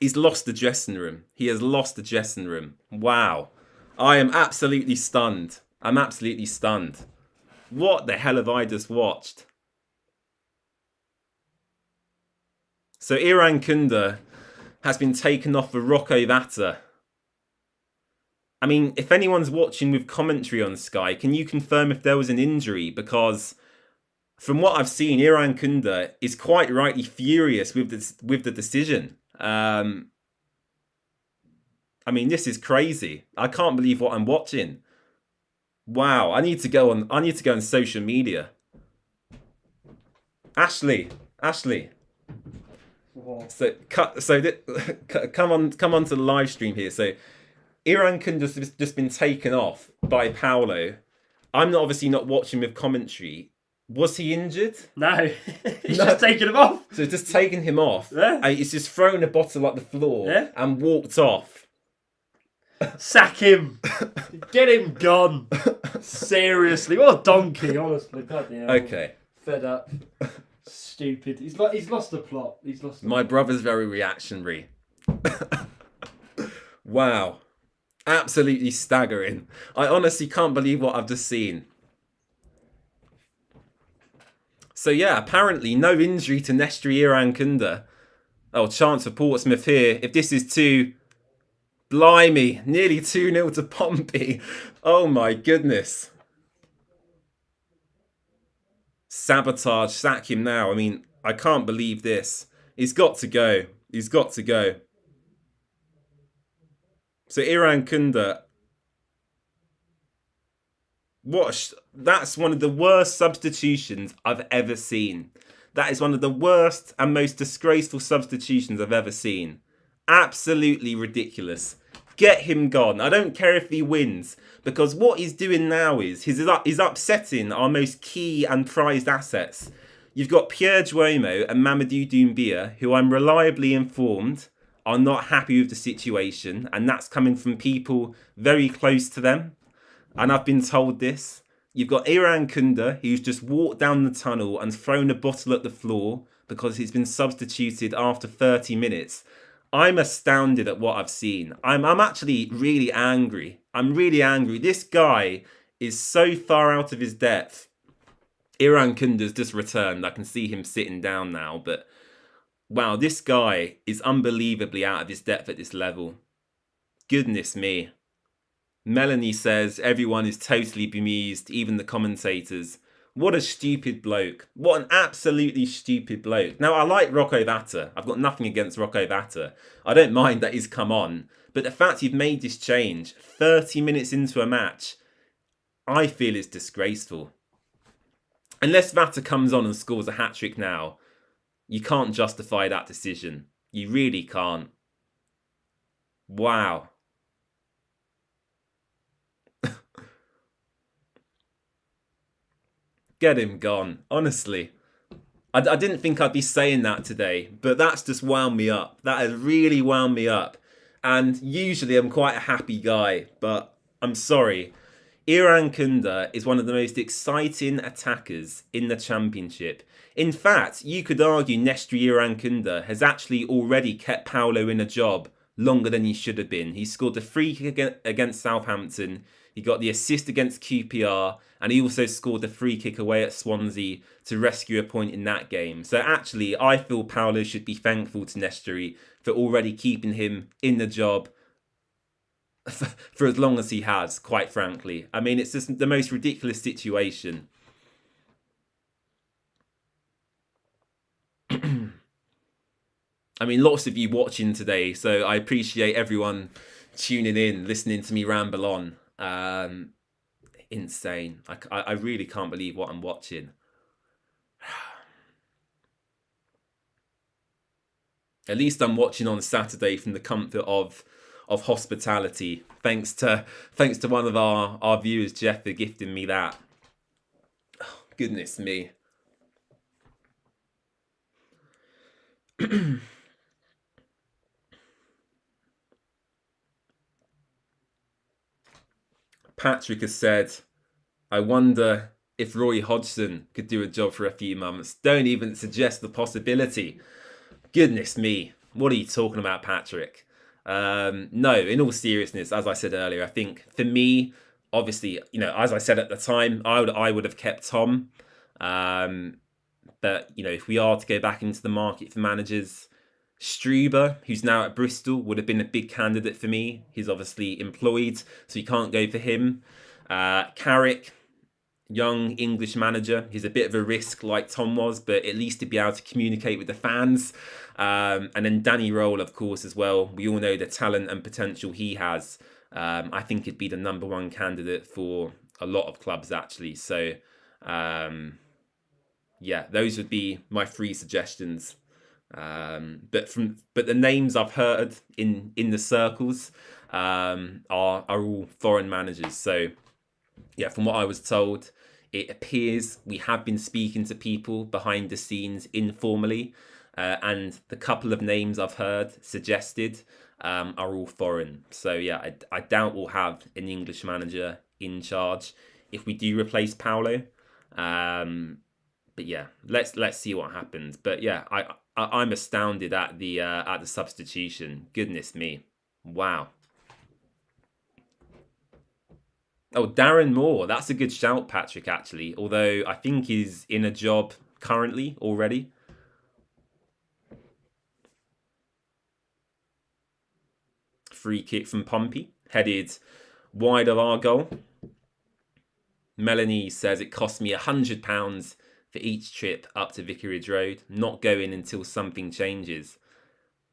Speaker 1: He's lost the dressing room. He has lost the dressing room. Wow. I am absolutely stunned. I'm absolutely stunned. What the hell have I just watched? So Iran Kunda has been taken off for Rocco Vata. I mean, if anyone's watching with commentary on Sky, can you confirm if there was an injury? Because from what I've seen, Iran Kunda is quite rightly furious with the decision. I mean, this is crazy. I can't believe what I'm watching. Wow, I need to go on social media. Ashley. So come on to the live stream here. So Iran Kunda's just been taken off by Paolo. I'm obviously not watching with commentary. Was he injured?
Speaker 2: No, he's just taken him off.
Speaker 1: So just taken him off.
Speaker 2: Yeah.
Speaker 1: He's just thrown a bottle at the floor and walked off.
Speaker 2: Sack him. Get him gone. Seriously, what a donkey, honestly. Bloody hell.
Speaker 1: Okay.
Speaker 2: Fed up. Stupid. He's lost the plot.
Speaker 1: My brother's very reactionary. Wow. Absolutely staggering. I honestly can't believe what I've just seen. So yeah, apparently no injury to Nestri Iran Kunda. Oh, chance for Portsmouth here. If this is too... Blimey, nearly 2-0 to Pompey. Oh my goodness. Sabotage, sack him now. I mean, I can't believe this. He's got to go. He's got to go. So Iran Kunda... That's one of the worst substitutions I've ever seen. That is one of the worst and most disgraceful substitutions I've ever seen. Absolutely ridiculous. Get him gone. I don't care if he wins, because what he's doing now is he's upsetting our most key and prized assets. You've got Pierre Duomo and Mamadou Doumbia, who I'm reliably informed are not happy with the situation, and that's coming from people very close to them. And I've been told this. You've got Iran Kunda, who's just walked down the tunnel and thrown a bottle at the floor because he's been substituted after 30 minutes. I'm astounded at what I've seen. I'm actually really angry. I'm really angry. This guy is so far out of his depth. Iran Kunda's just returned. I can see him sitting down now. But wow, this guy is unbelievably out of his depth at this level. Goodness me. Melanie says everyone is totally bemused, even the commentators. What a stupid bloke. What an absolutely stupid bloke. Now, I like Rocco Vata. I've got nothing against Rocco Vata. I don't mind that he's come on. But the fact you've made this change 30 minutes into a match, I feel is disgraceful. Unless Vata comes on and scores a hat-trick now, you can't justify that decision. You really can't. Wow. Get him gone. Honestly. I didn't think I'd be saying that today, but that's just wound me up. That has really wound me up. And usually I'm quite a happy guy, but I'm sorry. Iran Kunda is one of the most exciting attackers in the Championship. In fact, you could argue Nestri Iran Kunda has actually already kept Paulo in a job longer than he should have been. He scored the free kick against Southampton, he got the assist against QPR, and he also scored the free kick away at Swansea to rescue a point in that game. So actually, I feel Paulo should be thankful to Nestri for already keeping him in the job for as long as he has, quite frankly. I mean, it's just the most ridiculous situation. I mean, lots of you watching today, so I appreciate everyone tuning in, listening to me ramble on. Insane. I really can't believe what I'm watching. At least I'm watching on Saturday from the comfort of hospitality. Thanks to one of our viewers, Jeff, for gifting me that. Oh, goodness me. Patrick has said, I wonder if Roy Hodgson could do a job for a few months. Don't even suggest the possibility. Goodness me. What are you talking about, Patrick? No, in all seriousness, as I said earlier, I think for me, obviously, as I said at the time, I would have kept Tom. But, if we are to go back into the market for managers, Struber, who's now at Bristol, would have been a big candidate for me. He's obviously employed, so you can't go for him. Carrick, young English manager. He's a bit of a risk like Tom was, but at least to be able to communicate with the fans. And then Danny Roll, of course, as well. We all know the talent and potential he has. I think he'd be the number one candidate for a lot of clubs, actually. So, yeah, those would be my 3 suggestions. But the names I've heard in the circles are all foreign managers. So yeah, from what I was told, it appears we have been speaking to people behind the scenes informally, and the couple of names I've heard suggested are all foreign. So yeah, I doubt we'll have an English manager in charge if we do replace Paulo. But yeah, let's see what happens. But yeah, I'm astounded at the substitution. Goodness me, wow. Oh, Darren Moore, that's a good shout, Patrick. Actually, although I think he's in a job currently already. Free kick from Pompey, headed wide of our goal. Melanie says it cost me £100 for each trip up to Vicarage Road, not going until something changes.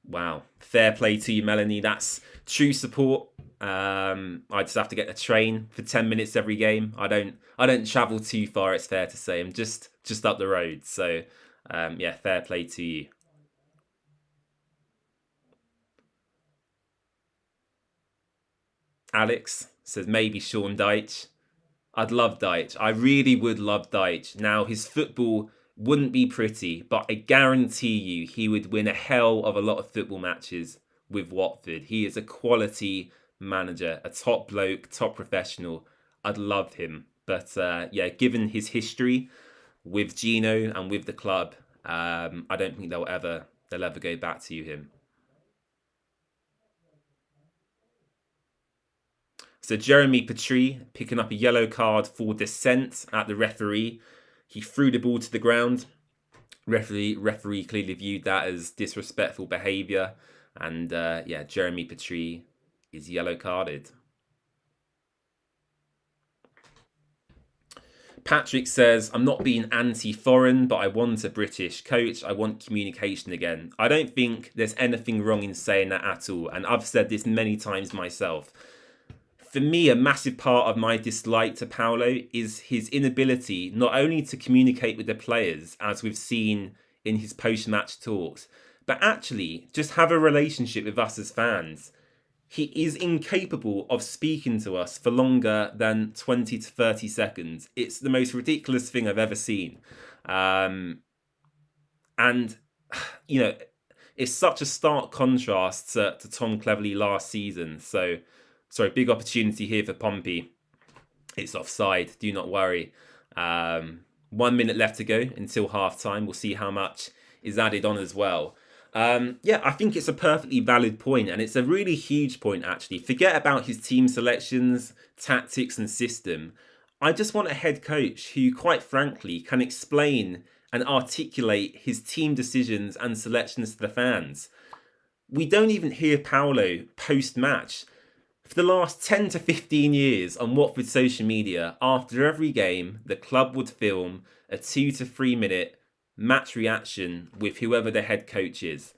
Speaker 1: Wow, fair play to you, Melanie. That's true support. I just have to get the train for 10 minutes every game. I don't travel too far, it's fair to say. I'm just up the road. So yeah, fair play to you. Alex says maybe Sean Dyche. I'd love Dyche. I really would love Dyche. Now, his football wouldn't be pretty, but I guarantee you he would win a hell of a lot of football matches with Watford. He is a quality manager, a top bloke, top professional. I'd love him. But yeah, given his history with Gino and with the club, I don't think they'll ever go back to him. So Jeremy Petrie picking up a yellow card for dissent at the referee. He threw the ball to the ground. Referee clearly viewed that as disrespectful behaviour. And yeah, Jeremy Petrie is yellow carded. Patrick says, I'm not being anti-foreign, but I want a British coach. I want communication again. I don't think there's anything wrong in saying that at all. And I've said this many times myself. For me, a massive part of my dislike to Paulo is his inability not only to communicate with the players, as we've seen in his post-match talks, but actually just have a relationship with us as fans. He is incapable of speaking to us for longer than 20 to 30 seconds. It's the most ridiculous thing I've ever seen. And, it's such a stark contrast to Tom Cleverley last season. So, sorry, big opportunity here for Pompey. It's offside, do not worry. 1 minute left to go until half time. We'll see how much is added on as well. Yeah, I think it's a perfectly valid point, and it's a really huge point, actually. Forget about his team selections, tactics, and system. I just want a head coach who, quite frankly, can explain and articulate his team decisions and selections to the fans. We don't even hear Paolo post-match. For the last 10 to 15 years on Watford social media, after every game, the club would film a 2 to 3 minute match reaction with whoever the head coach is.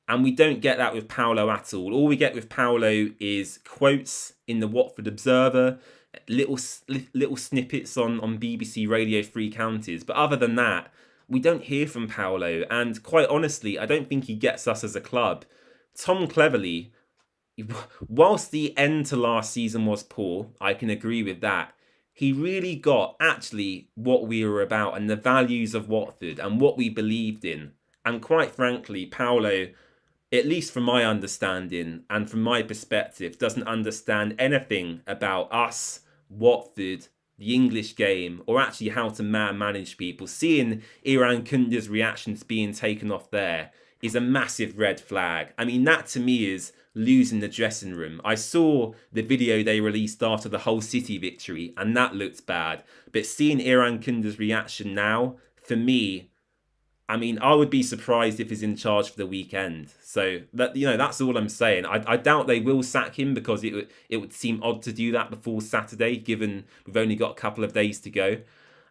Speaker 1: And we don't get that with Paolo at all. All we get with Paolo is quotes in the Watford Observer, little snippets on BBC Radio 3 Counties. But other than that, we don't hear from Paolo. And quite honestly, I don't think he gets us as a club. Tom Cleverley, whilst the end to last season was poor, I can agree with that. He really got actually what we were about and the values of Watford and what we believed in. And quite frankly, Paolo, at least from my understanding and from my perspective, doesn't understand anything about us, Watford, the English game, or actually how to manage people. Seeing Iran Kunda's reactions being taken off there is a massive red flag. I mean, that to me is losing the dressing room. I saw the video they released after the Hull City victory, and that looked bad. But seeing Iran Kunda's reaction now, for me, I mean, I would be surprised if he's in charge for the weekend. So that, that's all I'm saying. I doubt they will sack him, because it would seem odd to do that before Saturday, given we've only got a couple of days to go.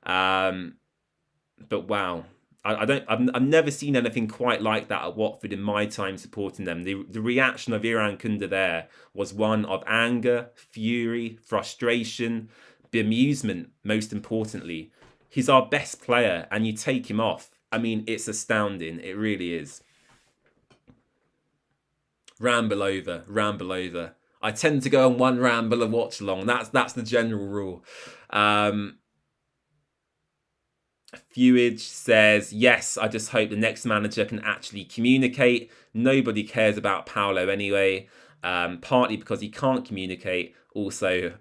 Speaker 1: But wow. I've never seen anything quite like that at Watford in my time supporting them. The reaction of Iran Kunda there was one of anger, fury, frustration, bemusement, most importantly. He's our best player, and you take him off. I mean, it's astounding. It really is. Ramble over. I tend to go on one ramble and watch along. That's the general rule. Fewage says, yes, I just hope the next manager can actually communicate. Nobody cares about Paolo anyway, partly because he can't communicate, also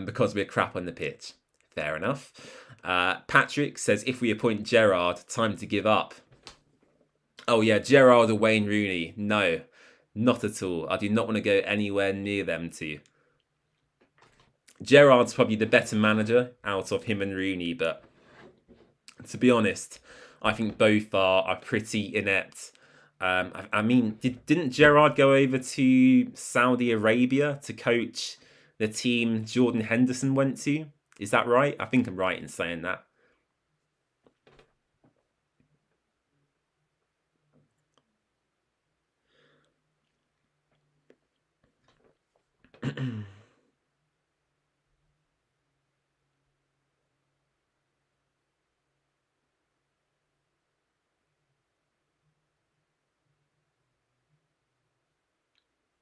Speaker 1: because we're crap on the pitch. Fair enough. Patrick says, if we appoint Gerrard, time to give up. Oh yeah, Gerrard or Wayne Rooney. No, not at all. I do not want to go anywhere near them two. Gerrard's probably the better manager out of him and Rooney, but to be honest, I think both are pretty inept. I mean, didn't Gerrard go over to Saudi Arabia to coach the team Jordan Henderson went to? Is that right? I think I'm right in saying that.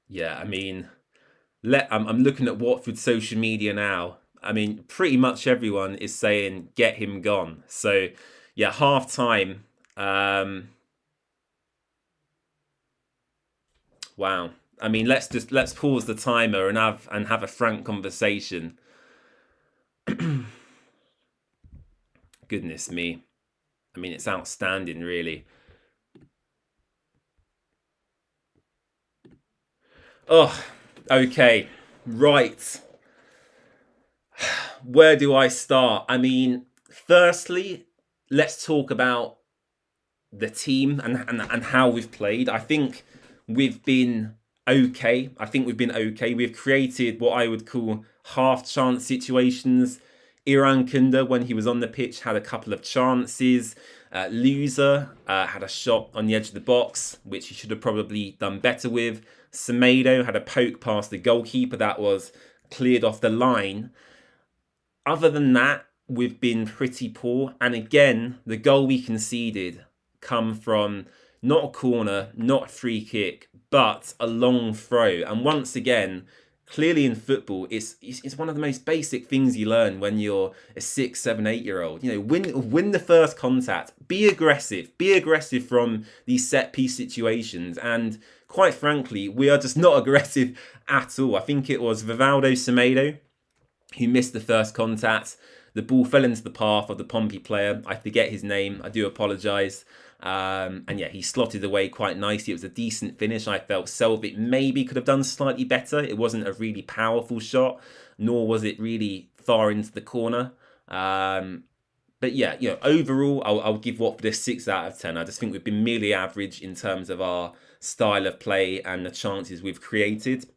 Speaker 1: Yeah, I mean, I'm looking at Watford social media now. I mean, pretty much everyone is saying get him gone. So, yeah, half time. Wow. I mean, let's pause the timer and have a frank conversation. Goodness me. I mean, it's outstanding, really. Oh, okay. Right. Where do I start? I mean, firstly, let's talk about the team and how we've played. I think we've been okay. We've created what I would call half-chance situations. Iran Kunda, when he was on the pitch, had a couple of chances. Loser had a shot on the edge of the box, which he should have probably done better with. Semedo had a poke past the goalkeeper that was cleared off the line. Other than that, we've been pretty poor. And again, the goal we conceded come from not a corner, not a free kick, but a long throw. And once again, clearly in football, it's one of the most basic things you learn when you're a 6, 7, 8-year-old. You know, win the first contact, be aggressive from these set piece situations. And quite frankly, we are just not aggressive at all. I think it was Vivaldo Semedo who missed the first contact. The ball fell into the path of the Pompey player. I forget his name. I do apologise. And yeah, he slotted away quite nicely. It was a decent finish. I felt Selvik maybe could have done slightly better. It wasn't a really powerful shot, nor was it really far into the corner. But yeah, you know, overall, I'll give Watford a 6 out of 10. I just think we've been merely average in terms of our style of play and the chances we've created.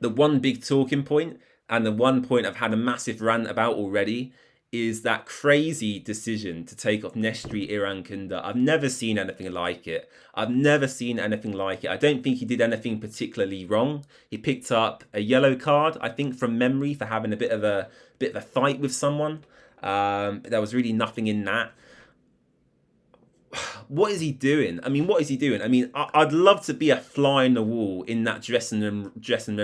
Speaker 1: The one big talking point, and the one point I've had a massive rant about already, is that crazy decision to take off Nestri Irankunda. I've never seen anything like it. I don't think he did anything particularly wrong. He picked up a yellow card, I think, from memory, for having a bit of a fight with someone. There was really nothing in that. What is he doing? I mean, I'd love to be a fly on the wall in that dressing room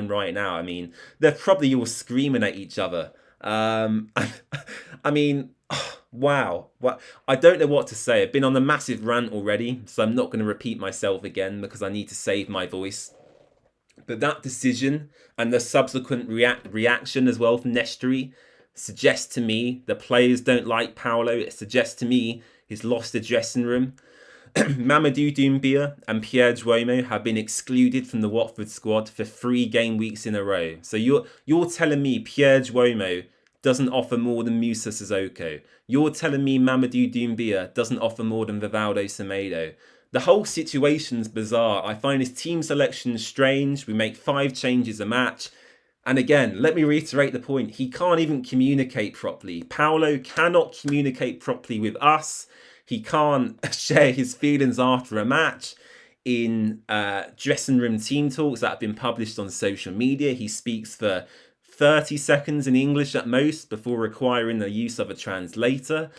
Speaker 1: right now. I mean, they're probably all screaming at each other. I mean, wow. I don't know what to say. I've been on a massive rant already, so I'm not going to repeat myself again because I need to save my voice. But that decision and the subsequent reaction as well from Nestri suggests to me the players don't like Paolo. It suggests to me he's lost the dressing room. Mamadou Doumbia and Pierre Duomo have been excluded from the Watford squad for 3 game weeks in a row. So you're telling me Pierre Duomo doesn't offer more than Musa Sissoko. You're telling me Mamadou Doumbia doesn't offer more than Vivaldo Semedo. The whole situation's bizarre. I find his team selection strange. We make 5 changes a match. And again, let me reiterate the point. He can't even communicate properly. Paolo cannot communicate properly with us. He can't share his feelings after a match in dressing room team talks that have been published on social media. He speaks for 30 seconds in English at most before requiring the use of a translator.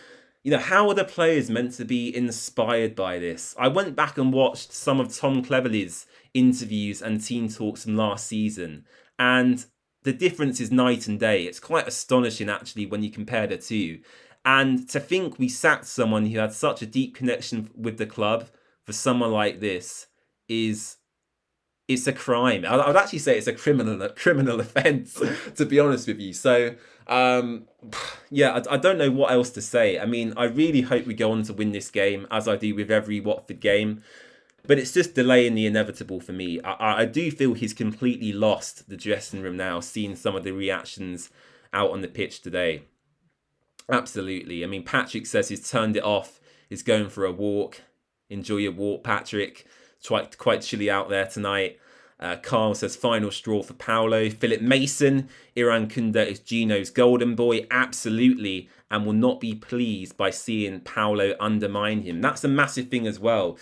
Speaker 1: You know, how are the players meant to be inspired by this? I went back and watched some of Tom Cleverley's interviews and team talks from last season, and the difference is night and day. It's quite astonishing, actually, when you compare the two. And to think we sacked someone who had such a deep connection with the club for someone like this it's a crime. I would actually say it's a criminal offence, to be honest with you. So, yeah, I don't know what else to say. I mean, I really hope we go on to win this game, as I do with every Watford game. But it's just delaying the inevitable for me. I do feel he's completely lost the dressing room now, seeing some of the reactions out on the pitch today. Absolutely. I mean, Patrick says he's turned it off. He's going for a walk. Enjoy your walk, Patrick. It's quite chilly out there tonight. Carl says final straw for Paolo. Philip Mason, Irankunda is Gino's golden boy. Absolutely. And will not be pleased by seeing Paolo undermine him. That's a massive thing as well.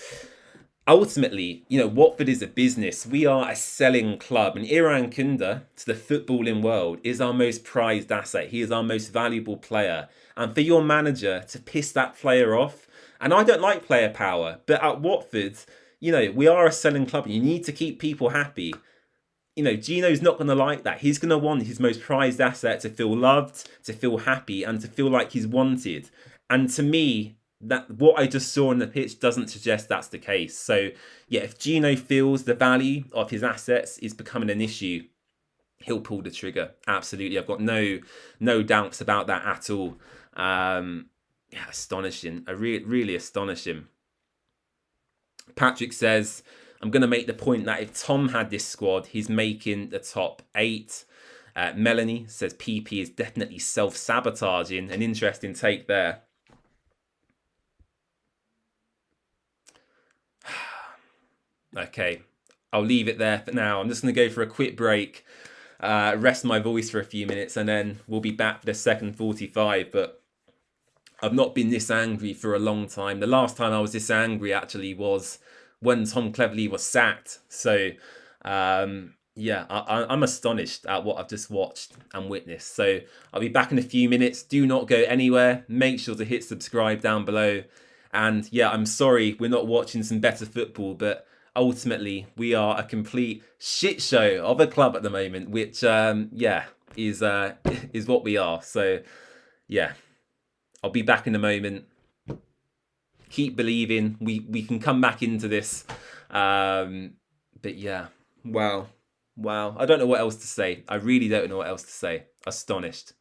Speaker 1: Ultimately, you know, Watford is a business. We are a selling club. And Irankunda, to the footballing world, is our most prized asset. He is our most valuable player. And for your manager to piss that player off, and I don't like player power, but at Watford, you know, we are a selling club. You need to keep people happy. You know, Gino's not going to like that. He's going to want his most prized asset to feel loved, to feel happy, and to feel like he's wanted. And to me, that what I just saw on the pitch doesn't suggest that's the case. So, yeah, if Gino feels the value of his assets is becoming an issue, he'll pull the trigger. Absolutely. I've got no doubts about that at all. Yeah, astonishing. Really astonishing. Patrick says, I'm going to make the point that if Tom had this squad, he's making the top 8. Melanie says PP is definitely self-sabotaging. An interesting take there. Okay, I'll leave it there for now. I'm just going to go for a quick break, rest my voice for a few minutes, and then we'll be back for the second 45. But I've not been this angry for a long time. The last time I was this angry actually was when Tom Cleverley was sacked. So, yeah, I'm astonished at what I've just watched and witnessed. So I'll be back in a few minutes. Do not go anywhere. Make sure to hit subscribe down below. And yeah, I'm sorry we're not watching some better football, but ultimately we are a complete shit show of a club at the moment, which is what we are. So yeah, I'll be back in a moment. Keep believing we can come back into this. But yeah, wow. I don't know what else to say. I really don't know what else to say. Astonished.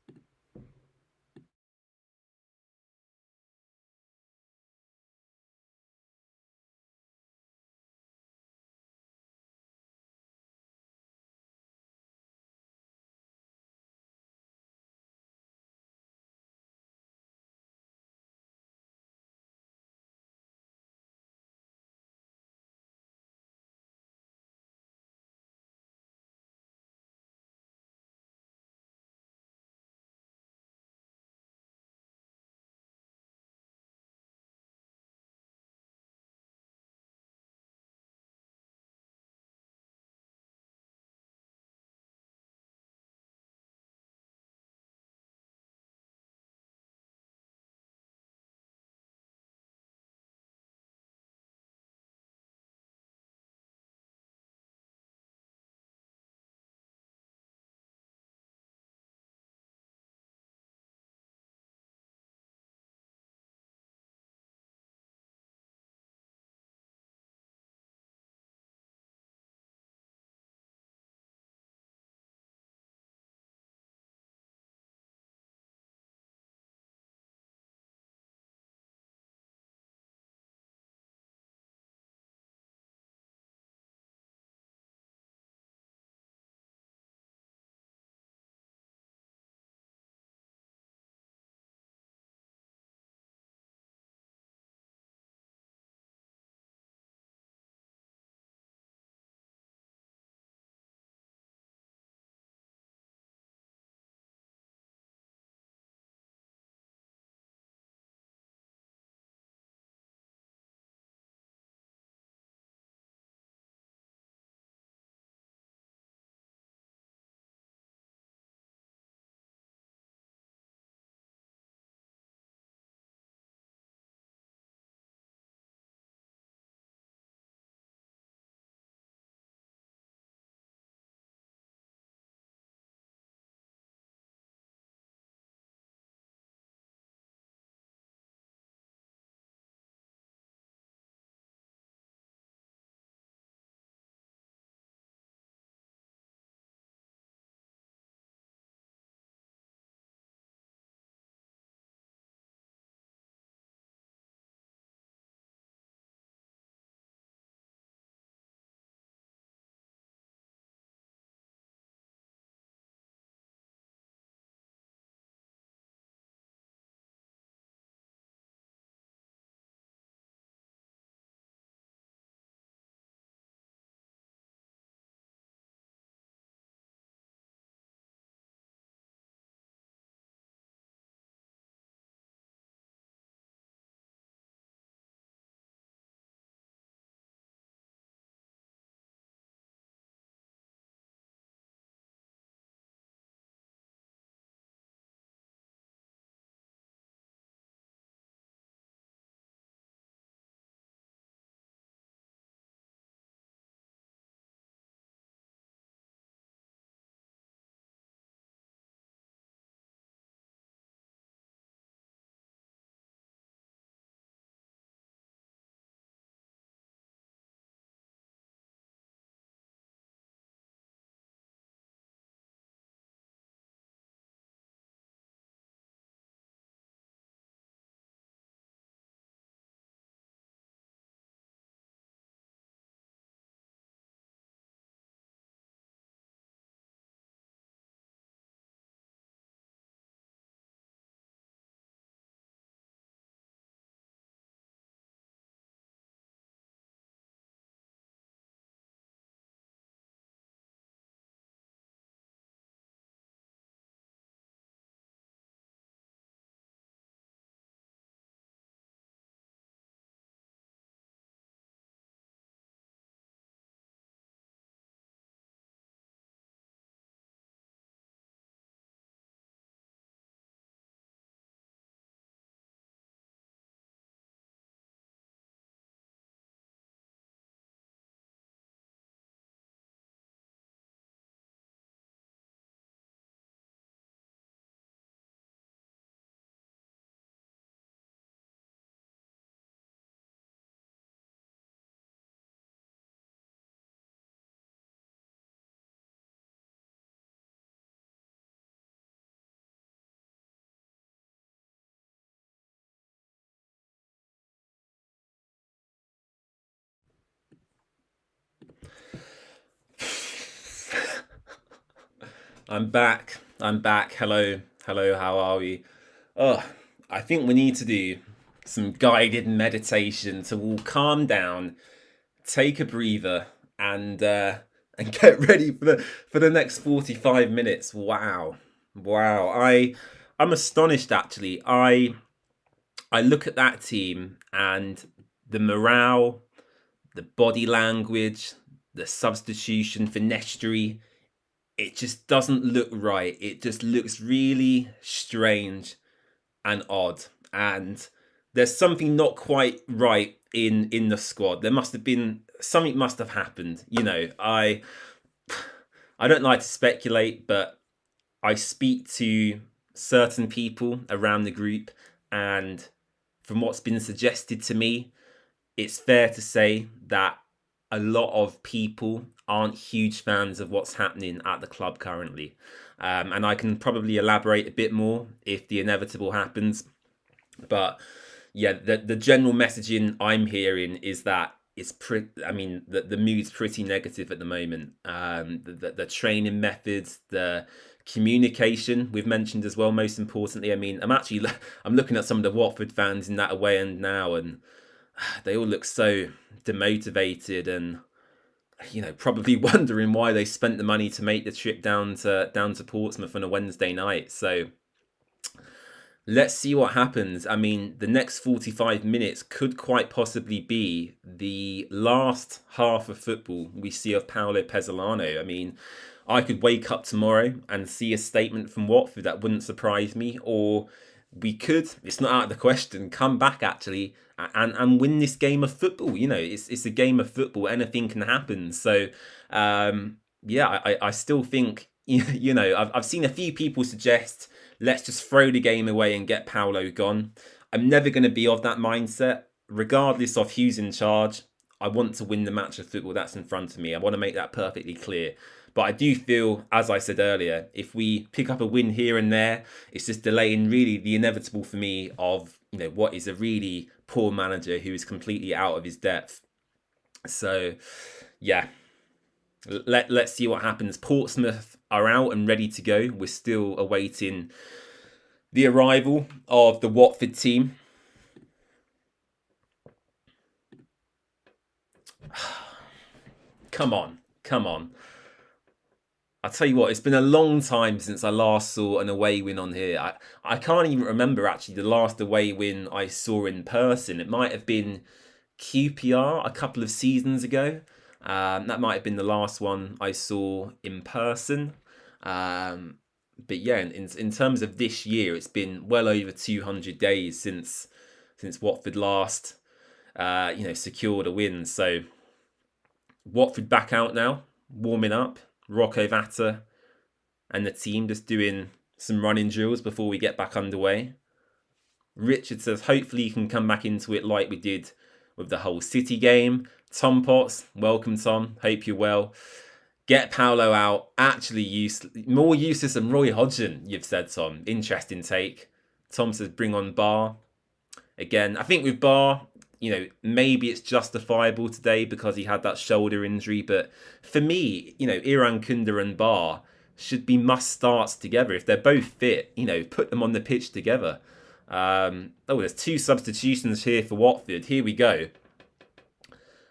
Speaker 1: I'm back. I'm back. Hello. Hello, how are we? Oh, I think we need to do some guided meditation to all calm down, take a breather, and get ready for the next 45 minutes. Wow. Wow. I'm astonished actually. I look at that team and the morale, the body language, the substitution for Nestry, it just doesn't look right. It just looks really strange and odd. And there's something not quite right in the squad. There must have been something must have happened. I don't like to speculate, but I speak to certain people around the group, and from what's been suggested to me, it's fair to say that a lot of people aren't huge fans of what's happening at the club currently. And I can probably elaborate a bit more if the inevitable happens. But yeah, the general messaging I'm hearing is that it's the mood's pretty negative at the moment. The training methods, the communication we've mentioned as well. Most importantly, I'm looking at some of the Watford fans in that away end now, and they all look so demotivated and probably wondering why they spent the money to make the trip down to Portsmouth on a Wednesday night. So let's see what happens. I mean, the next 45 minutes could quite possibly be the last half of football we see of Paolo Pezzolano. I mean, I could wake up tomorrow and see a statement from Watford that wouldn't surprise me, or we could, it's not out of the question, come back actually and win this game of football. It's a game of football. Anything can happen. So, I still think, I've seen a few people suggest, let's just throw the game away and get Paolo gone. I'm never going to be of that mindset. Regardless of who's in charge, I want to win the match of football that's in front of me. I want to make that perfectly clear. But I do feel, as I said earlier, if we pick up a win here and there, it's just delaying really the inevitable for me of, what is a really poor manager who is completely out of his depth. So, yeah, let's see what happens. Portsmouth are out and ready to go. We're still awaiting the arrival of the Watford team. Come on. I'll tell you what, it's been a long time since I last saw an away win on here. I can't even remember actually the last away win I saw in person. It might have been QPR a couple of seasons ago. That might have been the last one I saw in person. But yeah, in terms of this year, it's been well over 200 days since Watford last secured a win. So Watford back out now, warming up. Rocco Vata and the team just doing some running drills before we get back underway. Richard says hopefully you can come back into it like we did with the whole City game. Tom Potts, welcome Tom, hope you're well. Get Paolo out, actually more useless than Roy Hodgson, you've said Tom. Interesting take. Tom says bring on Barr. Again, I think with Barr, maybe it's justifiable today because he had that shoulder injury. But for me, Iran Kunda and Barr should be must starts together. If they're both fit, put them on the pitch together. There's two substitutions here for Watford. Here we go.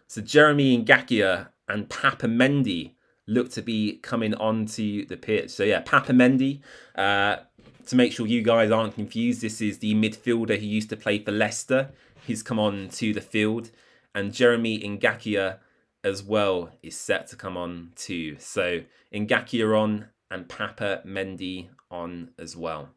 Speaker 1: So Jeremy Ngakia and Papa Mendy look to be coming onto the pitch. So yeah, Papa Mendy, to make sure you guys aren't confused, this is the midfielder who used to play for Leicester. He's come on to the field, and Jeremy Ngakia as well is set to come on too. So Ngakia on and Papa Mendy on as well.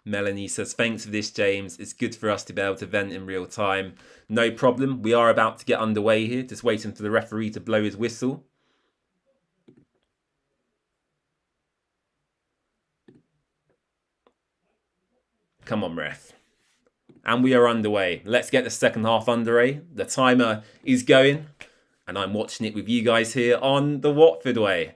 Speaker 1: Melanie says, thanks for this, James. It's good for us to be able to vent in real time. No problem. We are about to get underway here. Just waiting for the referee to blow his whistle. Come on, ref. And we are underway. Let's get the second half underway. The timer is going, and I'm watching it with you guys here on the Watford way.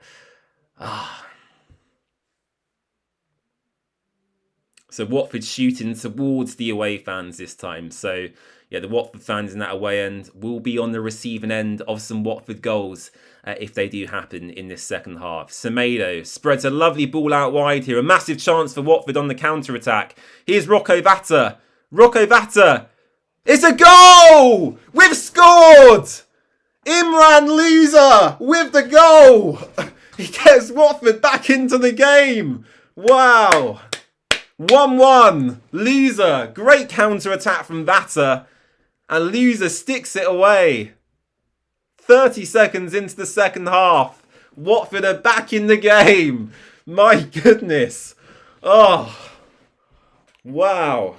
Speaker 1: So Watford shooting towards the away fans this time. So, yeah, the Watford fans in that away end will be on the receiving end of some Watford goals if they do happen in this second half. Semedo spreads a lovely ball out wide here. A massive chance for Watford on the counter-attack. Here's Rocco Vata. Rocco Vata. It's a goal! We've scored! Imran Loser with the goal! He gets Watford back into the game. Wow. 1-1. Loser. Great counter-attack from Vata. And Loser sticks it away. 30 seconds into the second half. Watford are back in the game. My goodness. Oh. Wow.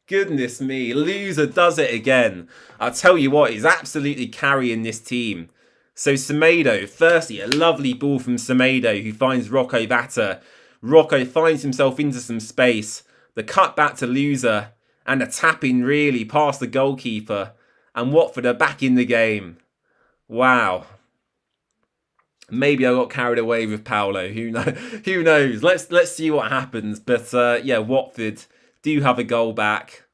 Speaker 1: Goodness me. Loser does it again. I'll tell you what, he's absolutely carrying this team. So Semedo, firstly, a lovely ball from Semedo who finds Rocco Vata. Rocco finds himself into some space. The cut back to Loser and a tap-in really past the goalkeeper. And Watford are back in the game. Wow. Maybe I got carried away with Paolo. Who knows? Let's see what happens. But yeah, Watford do have a goal back.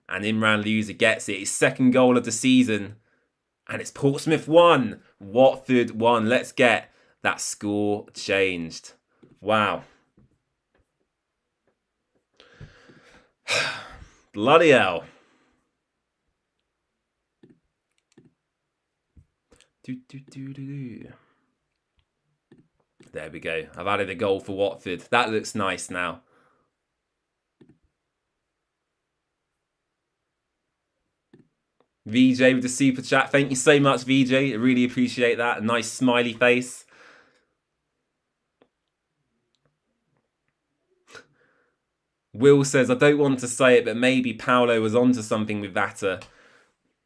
Speaker 1: And Imran Loser gets it. His second goal of the season. And it's Portsmouth 1. Watford 1. Let's get that score changed. Wow. Bloody hell. There we go. I've added a goal for Watford. That looks nice now. VJ with the super chat. Thank you so much, VJ. I really appreciate that. A nice smiley face. Will says, I don't want to say it, but maybe Paolo was onto something with Vata.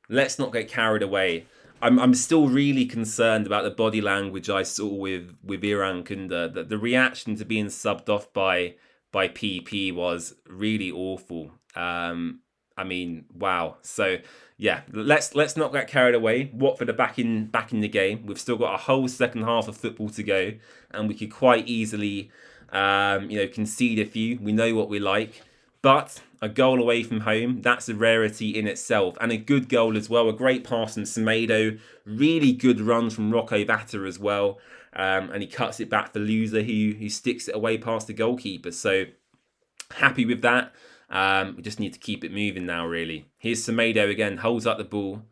Speaker 1: Let's not get carried away. I'm still really concerned about the body language I saw with Iran Kunda. The reaction to being subbed off by PP was really awful. I mean, wow. So yeah, let's not get carried away. Watford are back in the game. We've still got a whole second half of football to go, and we could quite easily, concede a few. We know what we like, but a goal away from home, that's a rarity in itself, and a good goal as well. A great pass from Semedo, really good run from Rocco Vata as well, and he cuts it back for Loser, who sticks it away past the goalkeeper. So happy with that. We just need to keep it moving now, really. Here's Semedo again, holds up the ball.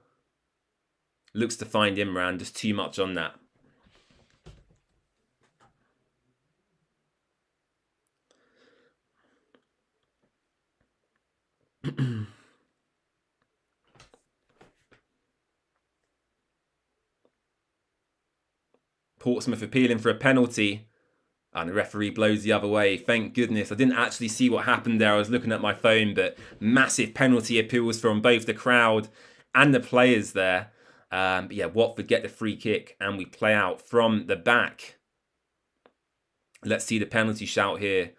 Speaker 1: Looks to find Imran, just too much on that. Portsmouth appealing for a penalty. And the referee blows the other way. Thank goodness. I didn't actually see what happened there. I was looking at my phone, but massive penalty appeals from both the crowd and the players there. But yeah, Watford get the free kick and we play out from the back. Let's see the penalty shout here.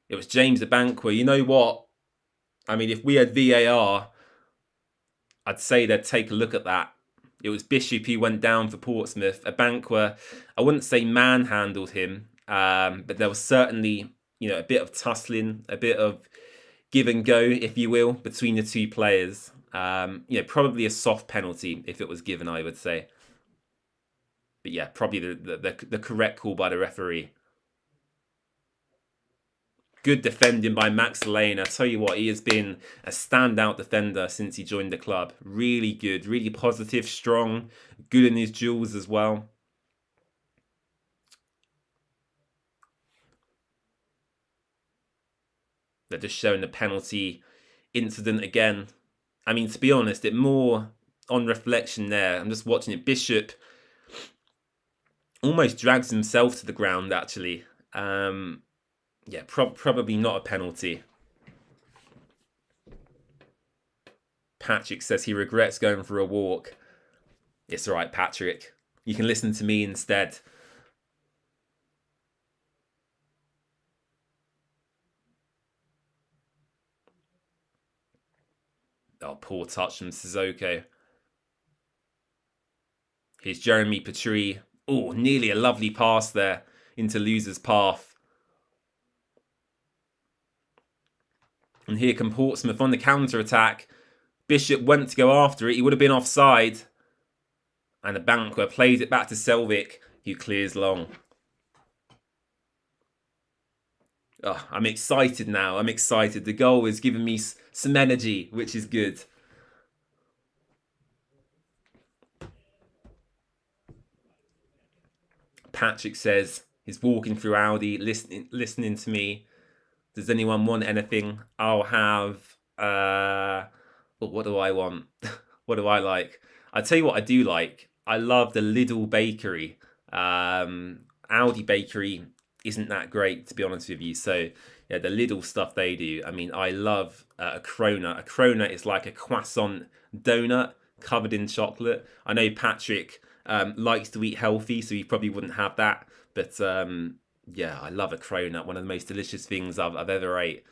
Speaker 1: It was James Abankwah. You know what? I mean, if we had VAR, I'd say they'd take a look at that. It was Bishop who went down for Portsmouth. Abankwah, I wouldn't say manhandled him. But there was certainly, a bit of tussling, a bit of give and go, if you will, between the two players. Probably a soft penalty if it was given, I would say. But yeah, probably the correct call by the referee. Good defending by Max Lane. I tell you what, he has been a standout defender since he joined the club. Really good, really positive, strong, good in his duels as well. They're just showing the penalty incident again. I mean, to be honest, it more on reflection there. I'm just watching it. Bishop almost drags himself to the ground, actually. Yeah, probably not a penalty. Patrick says he regrets going for a walk. It's all right, Patrick. You can listen to me instead. Oh, poor touch from Sissoko. Here's Jeremy Petrie. Oh, nearly a lovely pass there into Loser's path. And here come Portsmouth on the counter-attack. Bishop went to go after it. He would have been offside. And the Banquer plays it back to Selvik, who clears long. Oh, I'm excited now. I'm excited. The goal is giving me some energy, which is good. Patrick says he's walking through Aldi, listening to me. Does anyone want anything? I'll have... what do I want? What do I like? I'll tell you what I do like. I love the Lidl bakery. Aldi bakery isn't that great, to be honest with you. So, yeah, the Lidl stuff they do. I mean, I love a Krona. A Krona is like a croissant donut covered in chocolate. I know Patrick likes to eat healthy, so he probably wouldn't have that. But, yeah, I love a Krona. One of the most delicious things I've ever ate.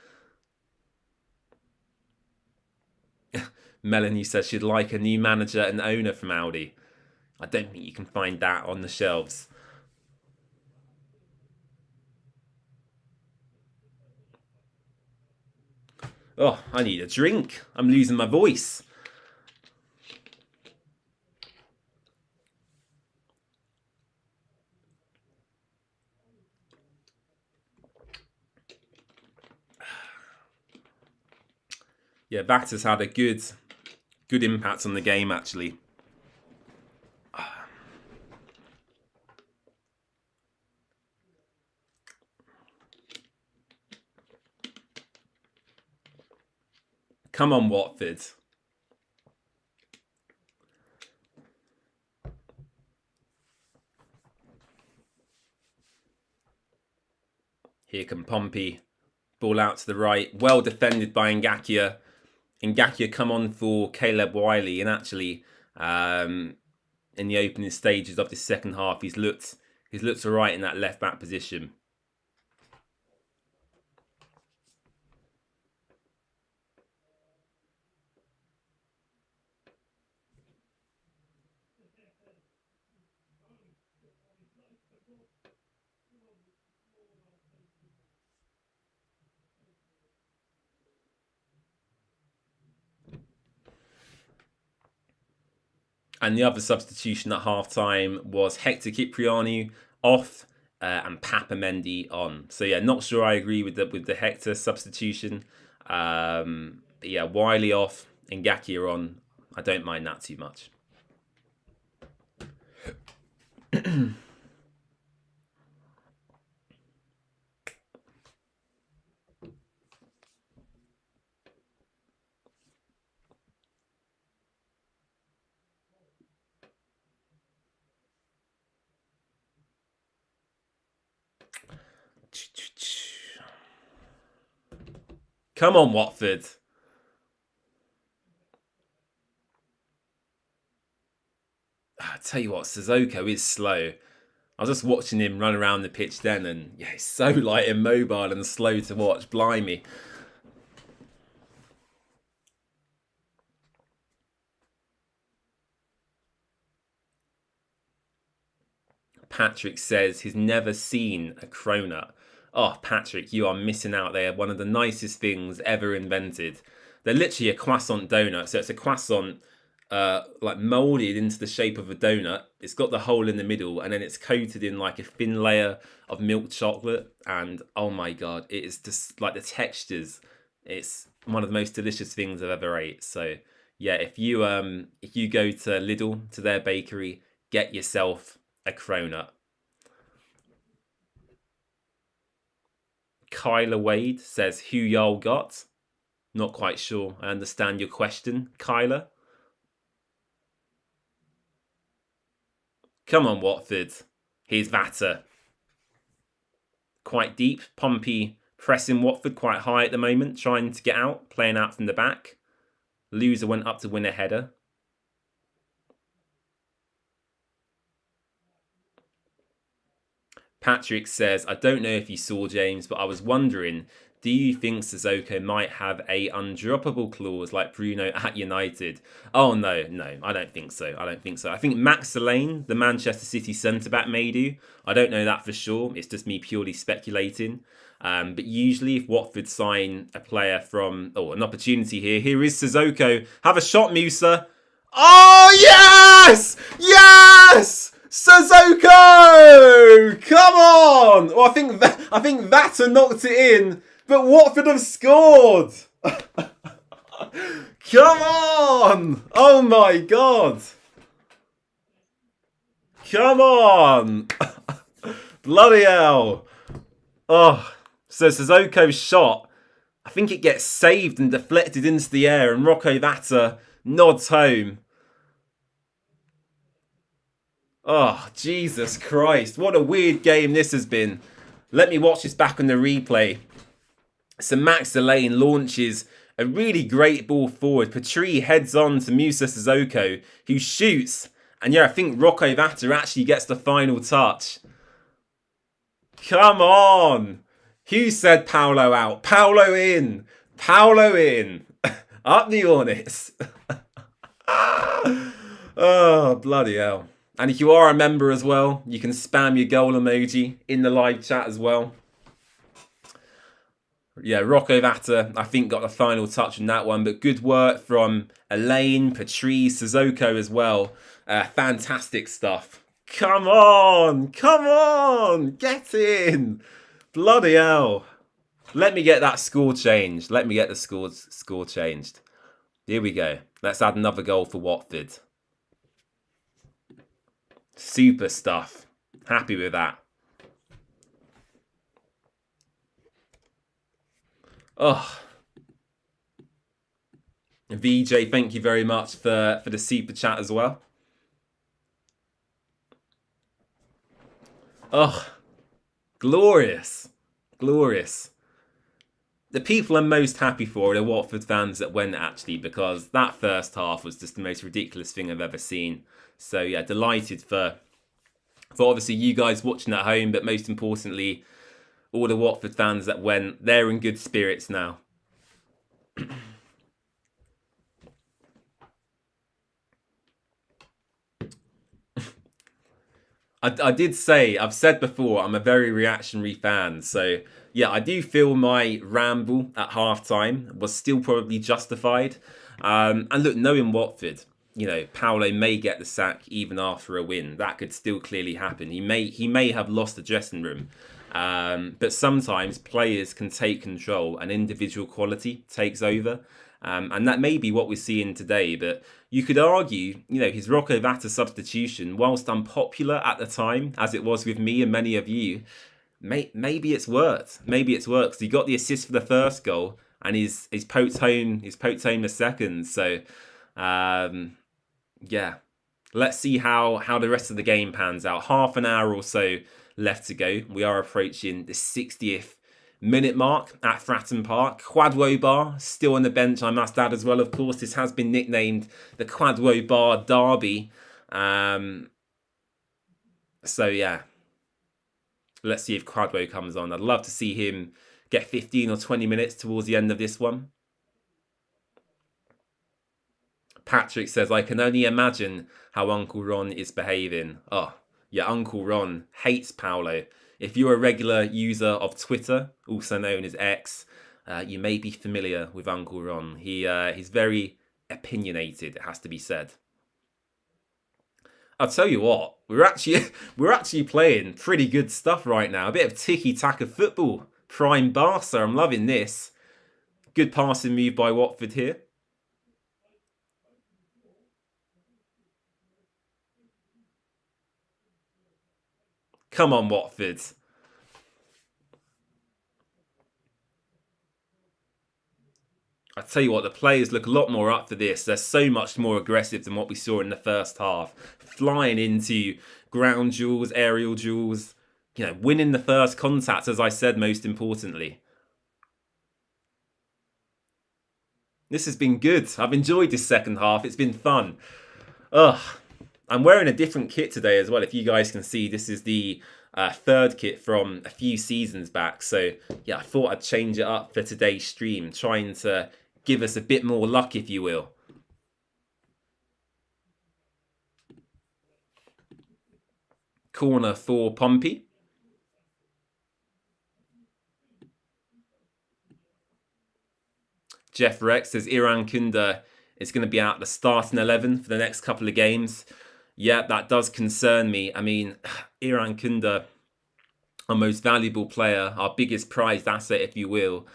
Speaker 1: Melanie says she'd like a new manager and owner from Aldi. I don't think you can find that on the shelves. Oh, I need a drink. I'm losing my voice. Yeah, that has had a good impact on the game, actually. Come on, Watford. Here come Pompey. Ball out to the right. Well defended by Ngakia. Ngakia come on for Caleb Wiley. And actually, in the opening stages of the second half, he's looked all right in that left back position. And the other substitution at half-time was Hector Kyprianou off and Papamendi on. So yeah, not sure I agree with the Hector substitution. But yeah, Wiley off, Ngakia on. I don't mind that too much. Come on, Watford. I tell you what, Sissoko is slow. I was just watching him run around the pitch then, and yeah, he's so light and mobile and slow to watch. Blimey. Patrick says he's never seen a cronut. Oh, Patrick, you are missing out there. One of the nicest things ever invented. They're literally a croissant donut. So it's a croissant like molded into the shape of a donut. It's got the hole in the middle, and then it's coated in like a thin layer of milk chocolate. And oh my God, it is just like the textures. It's one of the most delicious things I've ever ate. So yeah, if you go to Lidl, to their bakery, get yourself a cronut. Kyler Wade says, who y'all got? Not quite sure. I understand your question, Kyler. Come on, Watford. Here's Vatter. Quite deep. Pompey pressing Watford quite high at the moment, trying to get out, playing out from the back. Loser went up to win a header. Patrick says, I don't know if you saw, James, but I was wondering, do you think Sissoko might have a undroppable clause like Bruno at United? Oh, no, I don't think so. I think Max Delaney, the Manchester City centre-back, may do. I don't know that for sure. It's just me purely speculating. But usually if Watford sign a player from, an opportunity here is Sissoko. Have a shot, Musa. Oh, yes! Yes! Sissoko! Come on! Well, I think Vatter knocked it in, but Watford have scored! Come on! Oh my god! Come on! Bloody hell! Oh, so Sissoko's shot, I think it gets saved and deflected into the air, and Rocco Vatter nods home. Oh, Jesus Christ. What a weird game this has been. Let me watch this back on the replay. So Max Delaney launches a really great ball forward. Petrie heads on to Musa Sissoko, who shoots. And yeah, I think Rocco Vatter actually gets the final touch. Come on. Who said Paolo out? Paolo in. Paolo in. Up the Hornets. Oh, bloody hell. And if you are a member as well, you can spam your goal emoji in the live chat as well. Yeah, Rocco Vatter, I think, got the final touch on that one. But good work from Elaine, Patrice, Sissoko as well. Fantastic stuff. Come on! Come on! Get in! Bloody hell. Let me get that score changed. Let me get the score changed. Here we go. Let's add another goal for Watford. Super stuff. Happy with that. Oh. VJ, thank you very much for the super chat as well. Oh. Glorious. Glorious. The people I'm most happy for are the Watford fans that went, actually, because that first half was just the most ridiculous thing I've ever seen. So yeah, delighted for obviously you guys watching at home, but most importantly, all the Watford fans that went. They're in good spirits now. I did say, I've said before, I'm a very reactionary fan. So yeah, I do feel my ramble at halftime was still probably justified. And look, knowing Watford, you know, Paolo may get the sack even after a win. That could still clearly happen. He may have lost the dressing room. But sometimes players can take control and individual quality takes over. And that may be what we're seeing today. But you could argue, you know, his Rocco Vatter substitution, whilst unpopular at the time, as it was with me and many of you, maybe it's worked. Maybe it's worked. 'Cause he got the assist for the first goal and he's poked home the second. So, yeah. Let's see how the rest of the game pans out. Half an hour or so left to go. We are approaching the 60th minute mark at Fratton Park. Quadwo Bar still on the bench, I must add as well. Of course, this has been nicknamed the Quadwo Bar Derby. So yeah, let's see if Quadwo comes on. I'd love to see him get 15 or 20 minutes towards the end of this one. Patrick says, I can only imagine how Uncle Ron is behaving. Oh, yeah, Uncle Ron hates Paolo. If you're a regular user of Twitter, also known as X, you may be familiar with Uncle Ron. He's very opinionated, it has to be said. I'll tell you what, we're actually playing pretty good stuff right now. A bit of tiki-taka football. Prime Barca, I'm loving this. Good passing move by Watford here. Come on, Watford. I tell you what, the players look a lot more up for this. They're so much more aggressive than what we saw in the first half. Flying into ground duels, aerial duels. You know, winning the first contact, as I said, most importantly. This has been good. I've enjoyed this second half. It's been fun. Ugh. I'm wearing a different kit today as well. If you guys can see, this is the third kit from a few seasons back. So yeah, I thought I'd change it up for today's stream, trying to give us a bit more luck, if you will. Corner for Pompey. Jeff Rex says Iran Kunda is going to be out the starting 11 for the next couple of games. Yeah, that does concern me. I mean, Iran Kunda, our most valuable player, our biggest prized asset, if you will.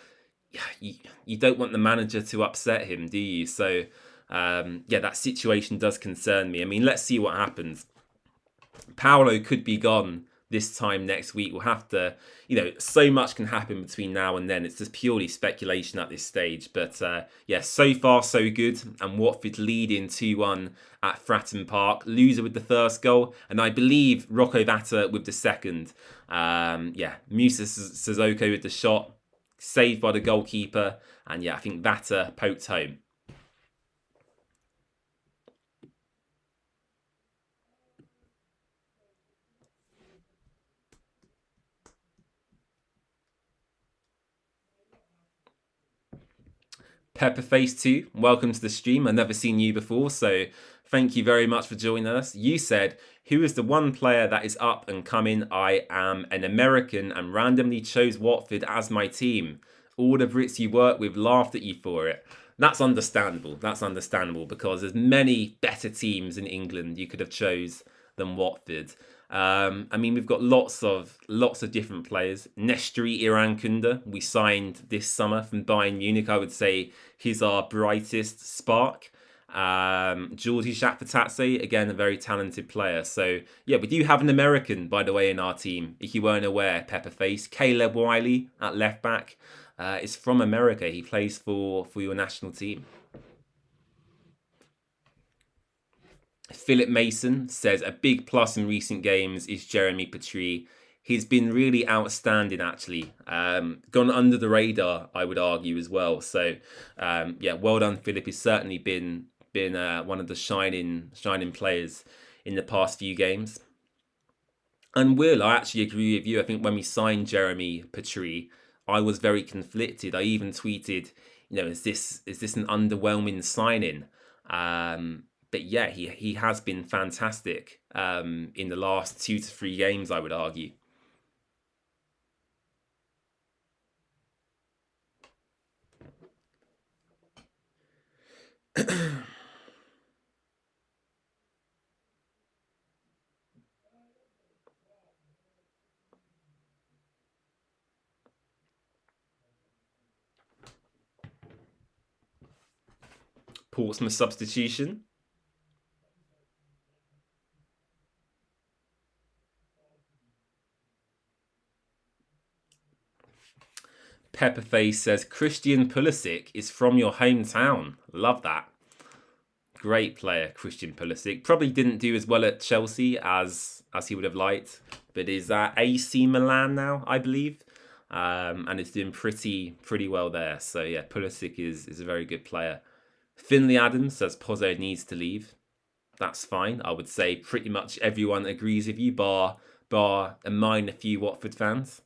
Speaker 1: You don't want the manager to upset him, do you? So, yeah, that situation does concern me. I mean, let's see what happens. Paolo could be gone this time next week. We'll have to, so much can happen between now and then. It's just purely speculation at this stage. But yeah, so far so good. And Watford leading 2-1 at Fratton Park. Loser with the first goal. And I believe Rocco Vata with the second. Yeah, Musa Sissoko with the shot. Saved by the goalkeeper. And yeah, I think Vata poked home. Pepperface2, welcome to the stream. I've never seen you before, so thank you very much for joining us. You said, who is the one player that is up and coming? I am an American and randomly chose Watford as my team. All the Brits you work with laughed at you for it. That's understandable. That's understandable because there's many better teams in England you could have chose than Watford. I mean, we've got lots of different players. Nestri Irankunda, we signed this summer from Bayern Munich. I would say he's our brightest spark. Georgi Shakpatatse, again, a very talented player. So, yeah, we do have an American, by the way, in our team. If you weren't aware, Pepperface. Caleb Wiley at left back is from America. He plays for your national team. Philip Mason says a big plus in recent games is Jeremy Petrie. He's been really outstanding, actually. Gone under the radar, I would argue, as well. So, yeah, well done, Philip. He's certainly been one of the shining players in the past few games. And Will, I actually agree with you. I think when we signed Jeremy Petrie, I was very conflicted. I even tweeted, is this an underwhelming signing? But yeah, he has been fantastic in the last 2 to 3 games, I would argue. Portsmouth substitution. Pepperface says Christian Pulisic is from your hometown. Love that. Great player, Christian Pulisic. Probably didn't do as well at Chelsea as he would have liked, but is at AC Milan now, I believe, and is doing pretty well there. So yeah, Pulisic is a very good player. Finley Adams says Pozzo needs to leave. That's fine. I would say pretty much everyone agrees with you, bar a minor few Watford fans.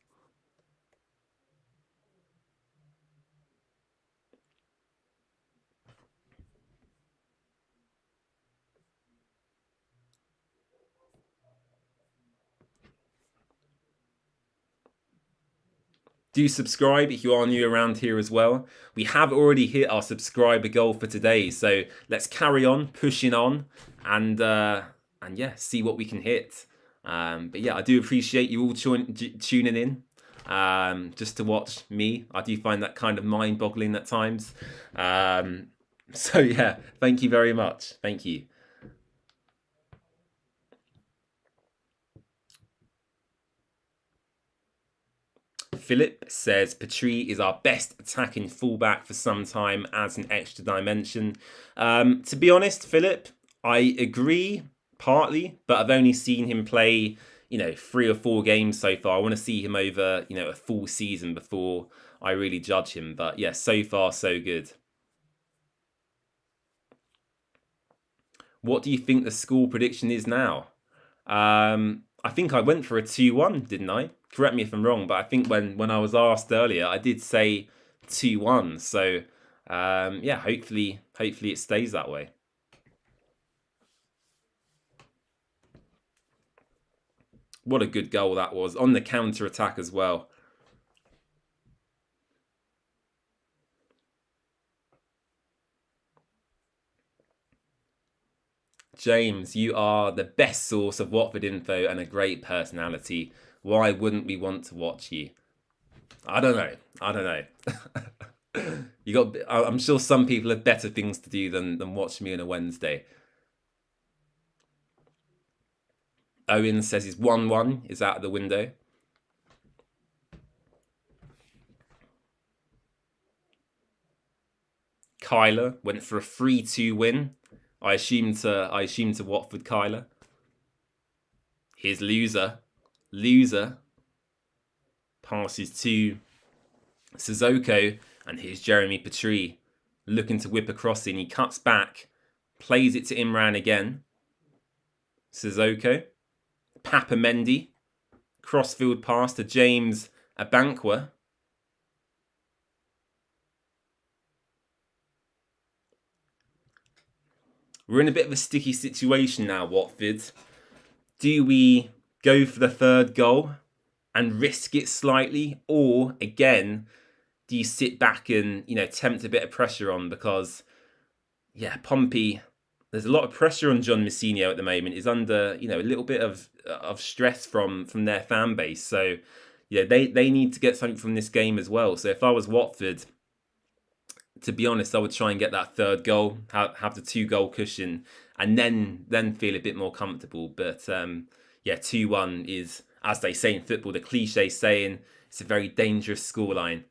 Speaker 1: Do subscribe if you are new around here as well. We have already hit our subscriber goal for today, so let's carry on pushing on and yeah, see what we can hit. But yeah, I do appreciate you all tuning in just to watch me. I do find that kind of mind-boggling at times. So yeah, thank you very much. Thank you. Philip says Petrie is our best attacking fullback for some time, adds an extra dimension. To be honest, Philip, I agree partly, but I've only seen him play, 3 or 4 games so far. I want to see him over, a full season before I really judge him. But yeah, so far so good. What do you think the score prediction is now? I think I went for a 2-1, didn't I? Correct me if I'm wrong, but I think when I was asked earlier, I did say 2-1. So, yeah, hopefully it stays that way. What a good goal that was, on the counter-attack as well. James, you are the best source of Watford info and a great personality. Why wouldn't we want to watch you? I don't know. I'm sure some people have better things to do than watch me on a Wednesday. Owen says his 1-1 is out of the window. Kyler went for a 3-2 win. I assume to Watford, Kyler. Here's Loser. Loser passes to Sissoko, and here's Jeremy Petrie looking to whip a crossing. He cuts back, plays it to Imran again. Sissoko, Papa Mendy, crossfield pass to James Abankwa. We're in a bit of a sticky situation now, Watford. Do we go for the third goal and risk it slightly? Or, again, do you sit back and, tempt a bit of pressure on? Because, Pompey, there's a lot of pressure on John Messinho at the moment. He's under, a little bit of stress from their fan base. So, they need to get something from this game as well. So if I was Watford, to be honest, I would try and get that third goal, have the 2-goal cushion, and then feel a bit more comfortable. But 2-1 is, as they say in football, the cliche saying, it's a very dangerous scoreline.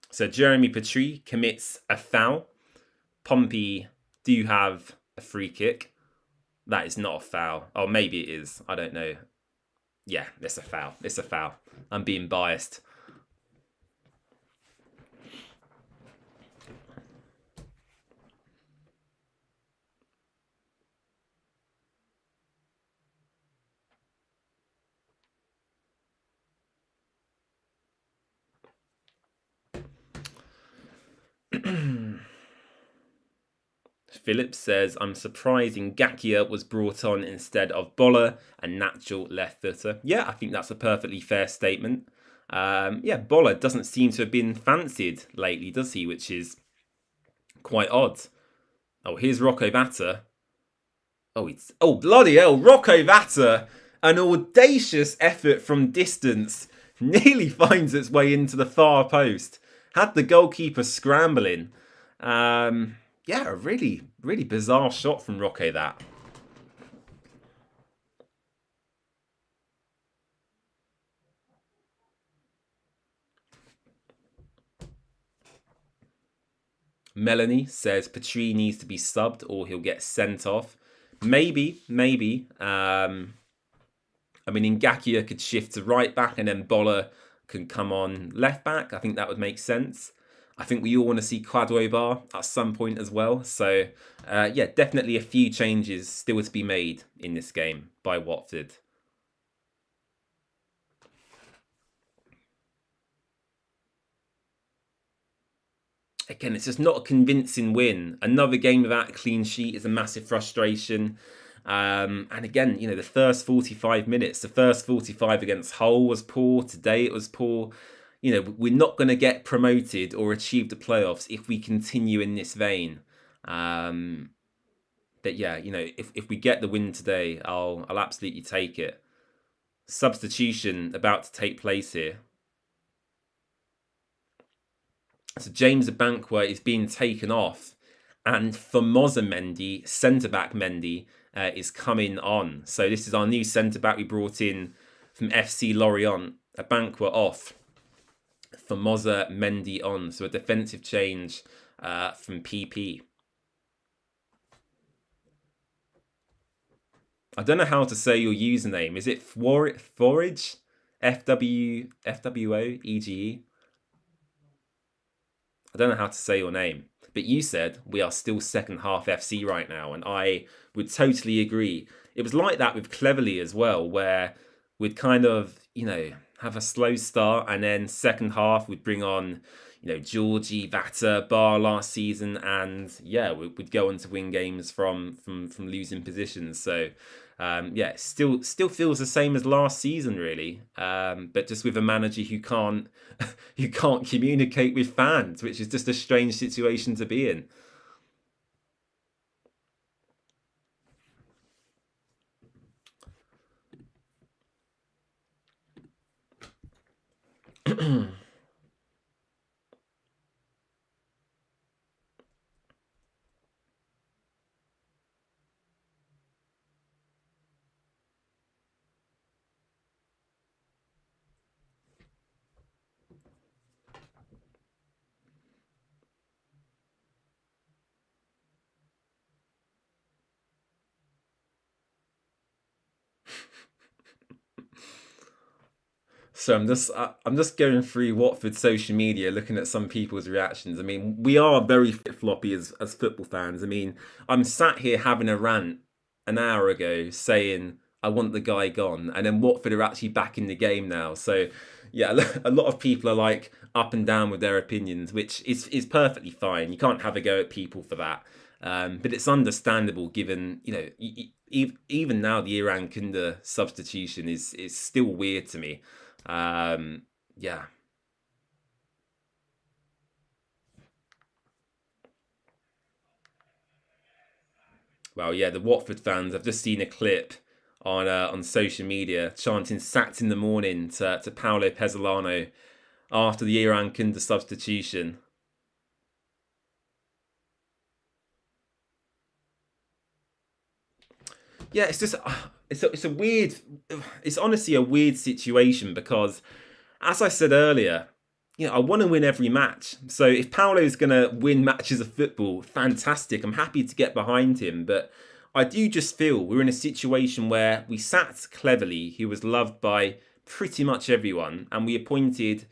Speaker 1: So Jeremy Petrie commits a foul. Pompey do have a free kick. That is not a foul. Oh, maybe it is. I don't know. Yeah, it's a foul. It's a foul. I'm being biased. Phillips says, I'm surprised Ngakia was brought on instead of Boller, a natural left footer. Yeah, I think that's a perfectly fair statement. Boller doesn't seem to have been fancied lately, does he? Which is quite odd. Oh, here's Rocco Vata. Oh, bloody hell, Rocco Vata! An audacious effort from distance nearly finds its way into the far post. Had the goalkeeper scrambling. A really, really bizarre shot from Rocco, that. Melanie says Petrie needs to be subbed or he'll get sent off. Maybe. Ngakia could shift to right back and then Boller can come on left back. I think that would make sense. I think we all want to see Kwadwo at some point as well. So, definitely a few changes still to be made in this game by Watford. Again, it's just not a convincing win. Another game without a clean sheet is a massive frustration. And again, the first 45 minutes, the first 45 against Hull was poor. Today it was poor. We're not going to get promoted or achieve the playoffs if we continue in this vein. If we get the win today, I'll absolutely take it. Substitution about to take place here. So James Abankwa is being taken off, and Formosa Mendy, centre-back Mendy, is coming on. So this is our new centre-back we brought in from FC Lorient. Abankwa off. Formosa Mendy on. So a defensive change from PP. I don't know how to say your username. Is it Forage? FWOEGE? I don't know how to say your name. But you said we are still second half FC right now. And I would totally agree. It was like that with Cleverly as well, where we'd kind of, have a slow start, and then second half we'd bring on, Georgie, Vata, Bar last season, and we'd go on to win games from losing positions. So yeah, it still feels the same as last season, really. But just with a manager who can't who can't communicate with fans, which is just a strange situation to be in. So I'm just going through Watford social media, looking at some people's reactions. I mean, we are very flip floppy as football fans. I mean, I'm sat here having a rant an hour ago saying I want the guy gone, and then Watford are actually back in the game now. So yeah, a lot of people are like up and down with their opinions, which is perfectly fine. You can't have a go at people for that. But it's understandable given, you know, even now the Iran Kunda substitution is still weird to me. Yeah. Well, yeah, the Watford fans, I've just seen a clip on social media chanting "sacked in the morning" to Paolo Pezzolano after the Iran Kunda substitution. Yeah, it's just it's a weird, it's honestly a weird situation because, as I said earlier, you know, I want to win every match. So if Paolo's going to win matches of football, fantastic. I'm happy to get behind him. But I do just feel we're in a situation where we sat Cleverly, who was loved by pretty much everyone, and we appointed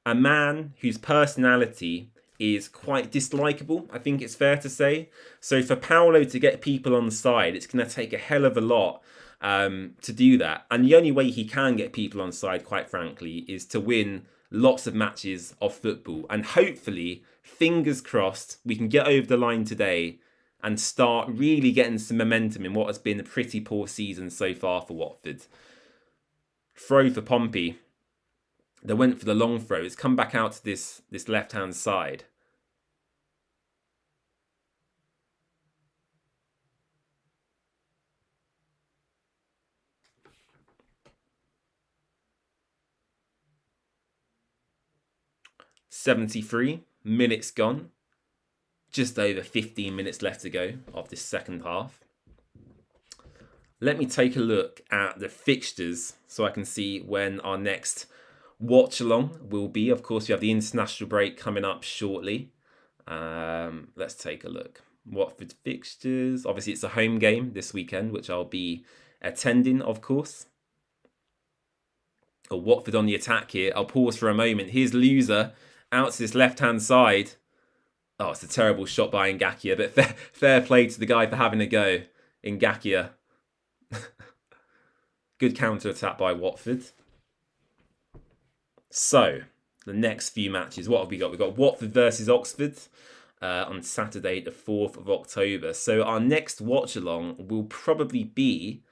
Speaker 1: a man whose personality is quite dislikable, I think it's fair to say. So for Paolo to get people on side, it's going to take a hell of a lot to do that. And the only way he can get people on side, quite frankly, is to win lots of matches of football. And hopefully, fingers crossed, we can get over the line today and start really getting some momentum in what has been a pretty poor season so far for Watford. Throw for Pompey. They went for the long throw. It's come back out to this left-hand side. "73 minutes gone. Just over 15 minutes left to go of this second half. Let me take a look at the fixtures so I can see when our next watch along will be. Of course, we have the international break coming up shortly. Let's take a look. Watford fixtures. Obviously, it's a home game this weekend, which I'll be attending, of course. Oh, Watford on the attack here. I'll pause for a moment. Here's Loser out to this left-hand side. Oh, it's a terrible shot by Ngakia, but fair play to the guy for having a go. Ngakia. Good counter-attack by Watford. So, the next few matches, what have we got? We've got Watford versus Oxford on Saturday, the 4th of October. So, our next watch-along will probably be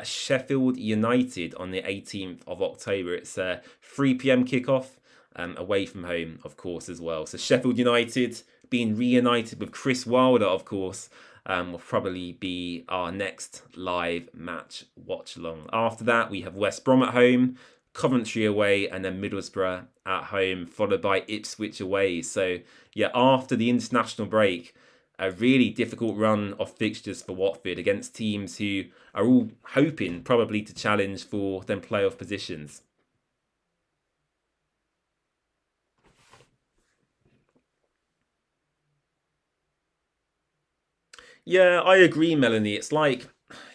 Speaker 1: Sheffield United on the 18th of October. It's a 3 p.m. kickoff, away from home, of course, as well. So, Sheffield United being reunited with Chris Wilder, of course, will probably be our next live match watch along. After that, we have West Brom at home, Coventry away, and then Middlesbrough at home, followed by Ipswich away. So, yeah, after the international break, a really difficult run of fixtures for Watford against teams who are all hoping probably to challenge for them playoff positions. Yeah, I agree, Melanie. It's like,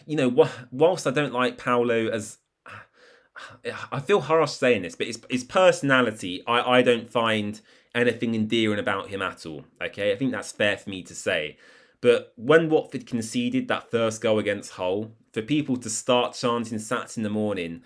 Speaker 1: you know, whilst I don't like Paolo as, I feel harsh saying this, but his personality, I don't find anything endearing about him at all. Okay, I think that's fair for me to say. But when Watford conceded that first goal against Hull, for people to start chanting "Sats in the morning,"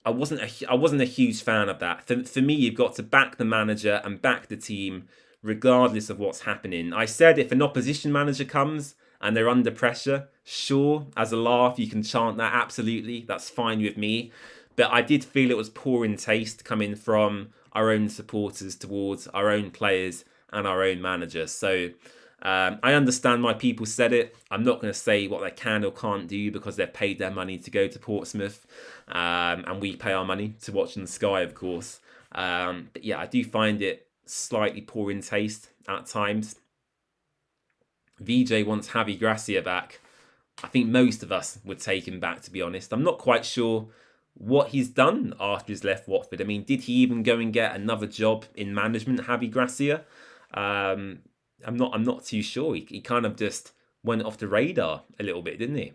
Speaker 1: I wasn't a huge fan of that. For me, you've got to back the manager and back the team, regardless of what's happening. I said if an opposition manager comes and they're under pressure, sure, as a laugh, you can chant that, absolutely, that's fine with me. But I did feel it was poor in taste coming from our own supporters towards our own players and our own manager. So I understand why people said it. I'm not going to say what they can or can't do because they've paid their money to go to Portsmouth, and we pay our money to watch on Sky, of course. But yeah, I do find it slightly poor in taste at times. VJ wants Javi Gracia back. I think most of us would take him back, to be honest. I'm not quite sure what he's done after he's left Watford. I mean, did he even go and get another job in management, Javi Gracia? I'm not too sure. He kind of just went off the radar a little bit, didn't he?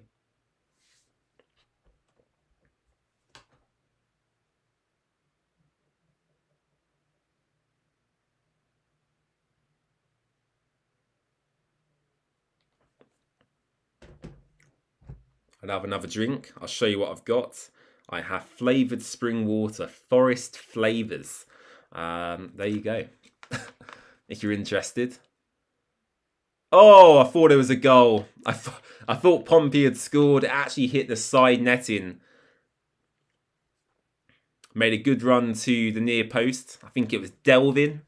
Speaker 1: I'll have another drink. I'll show you what I've got. I have flavoured spring water, forest flavours. There you go. If you're interested. Oh, I thought it was a goal. I thought Pompey had scored. It actually hit the side netting. Made a good run to the near post. I think it was Delvin.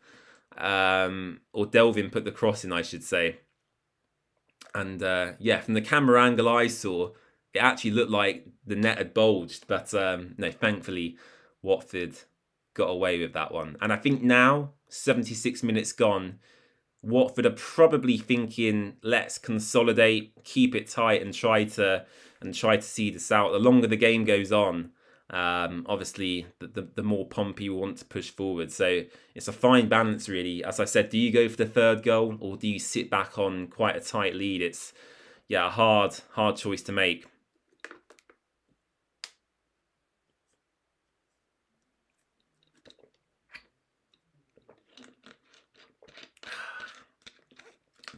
Speaker 1: Or Delvin put the cross in, I should say. And yeah, from the camera angle I saw, it actually looked like the net had bulged. But no, thankfully, Watford got away with that one. And I think now, 76 minutes gone, Watford are probably thinking, let's consolidate, keep it tight, and try to see this out. The longer the game goes on, obviously, the more Pompey will want to push forward. So it's a fine balance, really. As I said, do you go for the third goal, or do you sit back on quite a tight lead? It's a hard choice to make.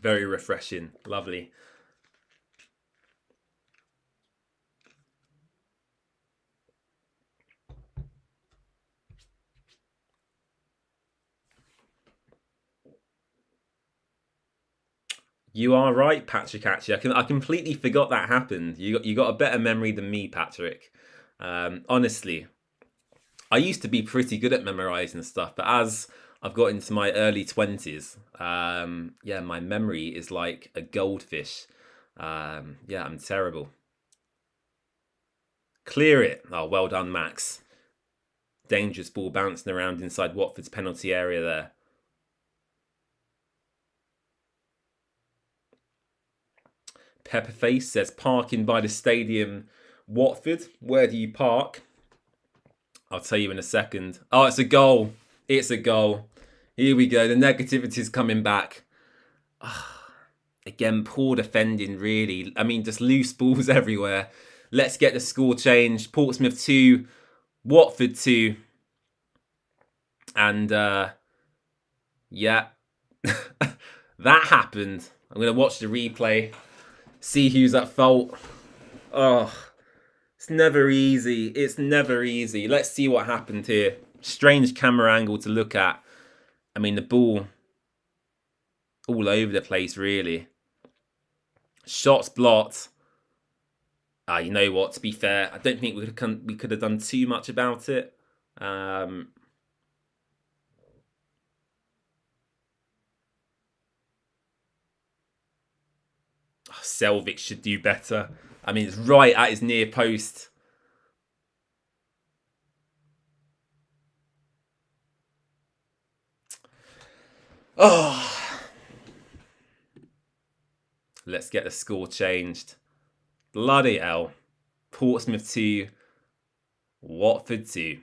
Speaker 1: Very refreshing. Lovely. You are right, Patrick, actually. I completely forgot that happened. You got a better memory than me, Patrick. Honestly, I used to be pretty good at memorising stuff, but as I've got into my early 20s, yeah, my memory is like a goldfish. Yeah, I'm terrible. Clear it. Oh, well done, Max. Dangerous ball bouncing around inside Watford's penalty area there. Pepperface says, parking by the stadium, Watford. Where do you park? I'll tell you in a second. Oh, it's a goal. It's a goal. Here we go. The negativity's coming back. Again, poor defending, really. I mean, just loose balls everywhere. Let's get the score changed. Portsmouth 2, Watford 2. And, yeah. That happened. I'm going to watch the replay. See who's at fault. Oh, it's never easy. It's never easy. Let's see what happened here. Strange camera angle to look at. I mean, the ball all over the place, really. Shots blocked. You know what? To be fair, I don't think we could have done too much about it. Selvik should do better. I mean, it's right at his near post. Oh. Let's get the score changed. Bloody hell. Portsmouth 2, Watford 2.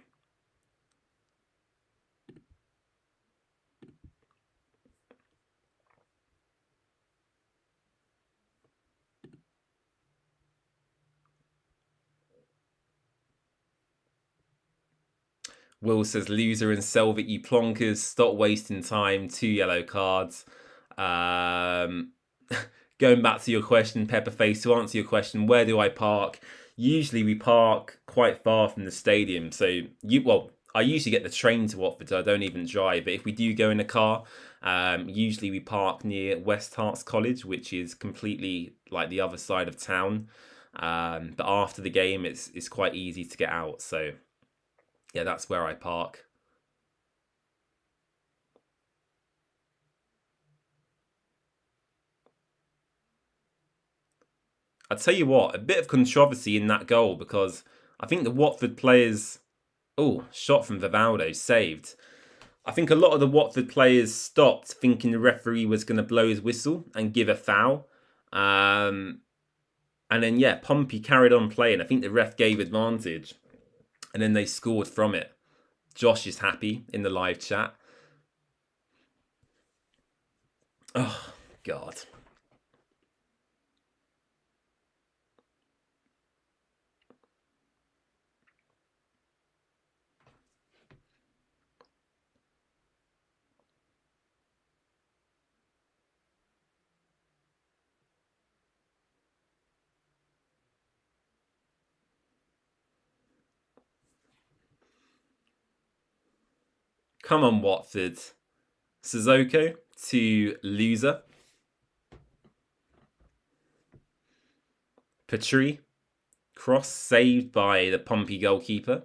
Speaker 1: Will says, loser and Selvik, you plonkers. Stop wasting time. 2 yellow cards. Going back to your question, Pepperface, to answer your question, where do I park? Usually we park quite far from the stadium. So, I usually get the train to Watford, so I don't even drive. But if we do go in a car, usually we park near West Herts College, which is completely like the other side of town. But after the game, it's quite easy to get out. So yeah, that's where I park. I'll tell you what, a bit of controversy in that goal because I think the Watford players. Oh, shot from Vivaldo, saved. I think a lot of the Watford players stopped thinking the referee was going to blow his whistle and give a foul. And then, yeah, Pompey carried on playing. I think the ref gave advantage. And then they scored from it. Josh is happy in the live chat. Oh, God. Come on, Watford. Sissoko to loser. Petrie. Cross saved by the Pompey goalkeeper.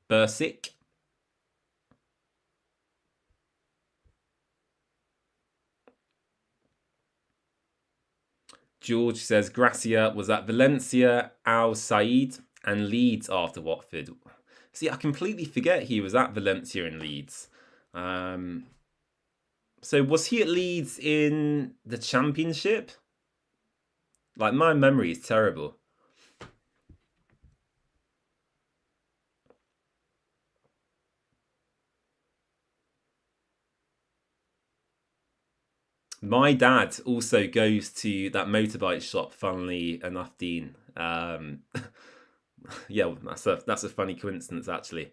Speaker 1: Bursic. George says Gracia was at Valencia, Al Said, and Leeds after Watford. See, I completely forget he was at Valencia and Leeds. So was he at Leeds in the Championship? Like, my memory is terrible. My dad also goes to that motorbike shop, funnily enough, Dean. Yeah, that's a funny coincidence, actually.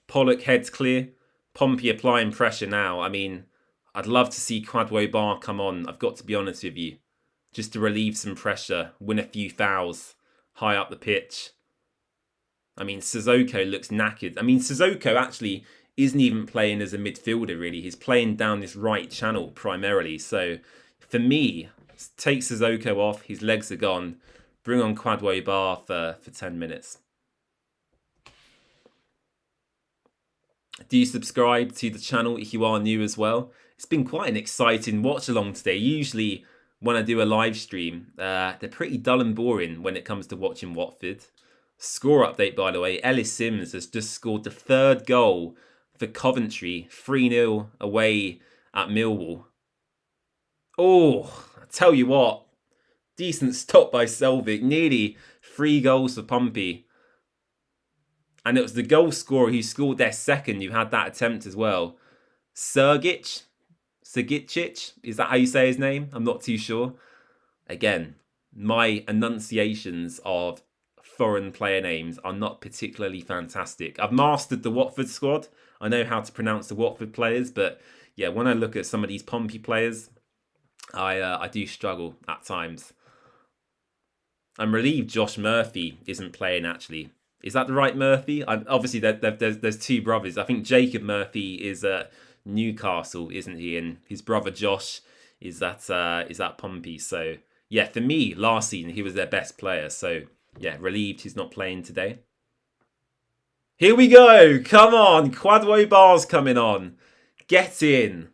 Speaker 1: Pollock heads clear. Pompey applying pressure now. I mean, I'd love to see Kwadwo Bar come on. I've got to be honest with you. Just to relieve some pressure, win a few fouls, high up the pitch. I mean, Sissoko looks knackered. I mean, Sissoko actually isn't even playing as a midfielder, really. He's playing down this right channel primarily. So, for me, take Sissoko off. His legs are gone. Bring on Kwadwo Bar for 10 minutes. Do you subscribe to the channel if you are new as well? It's been quite an exciting watch along today. Usually, when I do a live stream, they're pretty dull and boring when it comes to watching Watford. Score update, by the way. Ellis Sims has just scored the third goal for Coventry. 3-0 away at Millwall. Oh, I tell you what. Decent stop by Selvig. Nearly 3 goals for Pompey. And it was the goal scorer who scored their second who had that attempt as well. Sergic? Is that how you say his name? I'm not too sure. Again, my enunciations of foreign player names are not particularly fantastic. I've mastered the Watford squad. I know how to pronounce the Watford players, but yeah, when I look at some of these Pompey players, I do struggle at times. I'm relieved Josh Murphy isn't playing, actually. Is that the right Murphy? Obviously, there's two brothers. I think Jacob Murphy is at Newcastle, isn't he? And his brother Josh is at Pompey. So yeah, for me, last season he was their best player. So yeah, relieved he's not playing today. Here we go. Come on, Kwadwo Bar's coming on. Get in.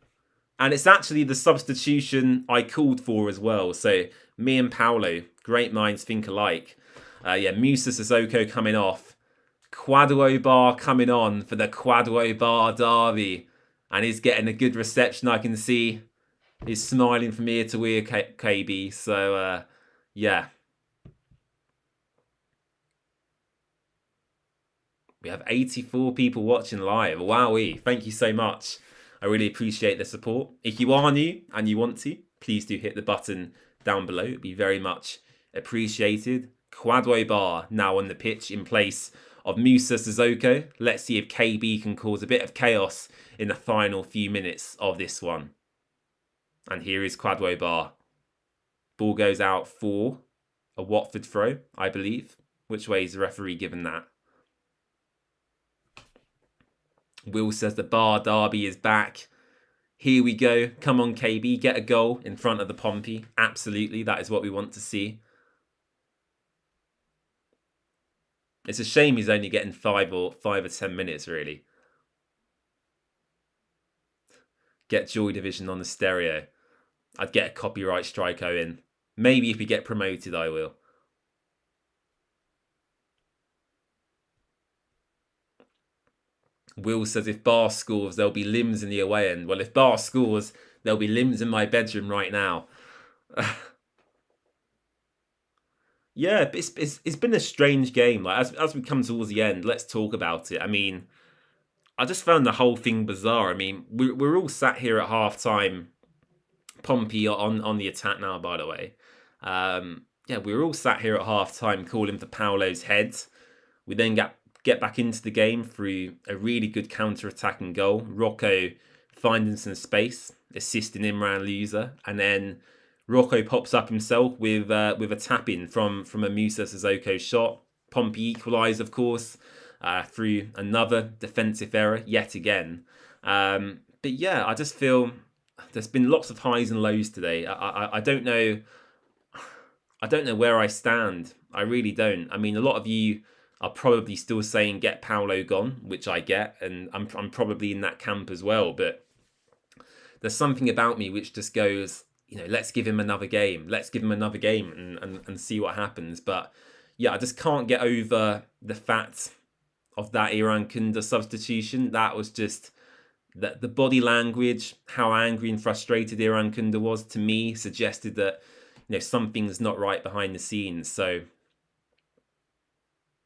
Speaker 1: And it's actually the substitution I called for as well. So me and Paolo, great minds think alike. Yeah, Musa Sissoko coming off. Kwadwo Bar coming on for the Kwadwo Bar derby. And he's getting a good reception, I can see. He's smiling from ear to ear, KB. So, yeah. We have 84 people watching live. Wowee. Thank you so much. I really appreciate the support. If you are new and you want to, please do hit the button down below. It'd be very much appreciated. Kwadwo Bar now on the pitch in place of Musa Sissoko. Let's see if KB can cause a bit of chaos in the final few minutes of this one. And here is Kwadwo Bar. Ball goes out for a Watford throw, I believe. Which way is the referee given that? Will says the Bar Derby is back. Here we go. Come on, KB. Get a goal in front of the Pompey. Absolutely. That is what we want to see. It's a shame he's only getting 5 or 10 minutes, really. Get Joy Division on the stereo. I'd get a copyright strike in. Maybe if we get promoted, I will. Will says if Bar scores, there'll be limbs in the away end. Well, if Bar scores, there'll be limbs in my bedroom right now. Yeah, it's been a strange game. Like as we come towards the end, let's talk about it. I mean, I just found the whole thing bizarre. I mean, we're all sat here at half time. Pompey on the attack now, by the way. Yeah, we were all sat here at half time calling for Paulo's head. We then get back into the game through a really good counter-attacking goal. Rocco finding some space, assisting Imran Loser, and then Rocco pops up himself with a tap-in from a Musa Sissoko shot. Pompey equalise, of course, through another defensive error yet again. But yeah, I just feel there's been lots of highs and lows today. I don't know. I don't know where I stand. I really don't. I mean, a lot of you are probably still saying get Paulo gone, which I get, and I'm probably in that camp as well. But there's something about me which just goes, let's give him another game. Let's give him another game and see what happens. But yeah, I just can't get over the fact of that Iran Kunda substitution. That was just the body language, how angry and frustrated Iran Kunda was, to me suggested that something's not right behind the scenes. So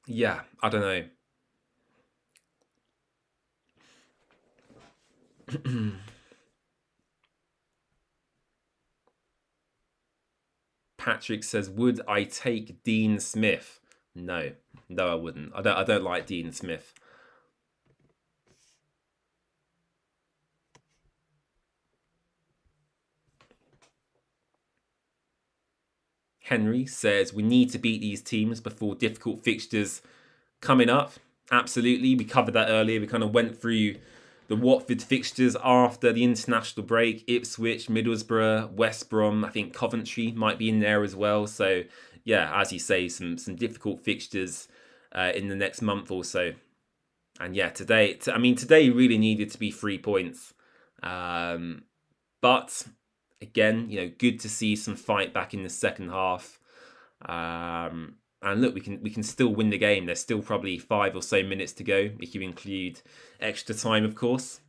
Speaker 1: yeah, I don't know. Patrick says, would I take Dean Smith? No, I wouldn't. I don't like Dean Smith. Henry says, we need to beat these teams before difficult fixtures coming up. Absolutely. We covered that earlier. We kind of went through the Watford fixtures after the international break. Ipswich, Middlesbrough, West Brom. I think Coventry might be in there as well. So, yeah, as you say, some difficult fixtures in the next month or so. And yeah, today really needed to be 3 points. But again, good to see some fight back in the second half. And look, we can still win the game. There's still probably 5 or so minutes to go if you include extra time, of course.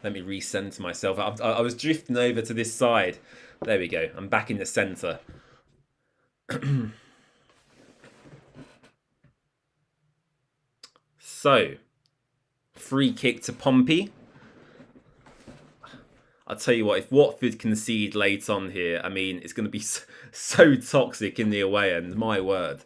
Speaker 1: Let me recenter myself. I was drifting over to this side. There we go. I'm back in the centre. So, free kick to Pompey. I'll tell you what, if Watford concede late on here, I mean, it's going to be so toxic in the away end. My word.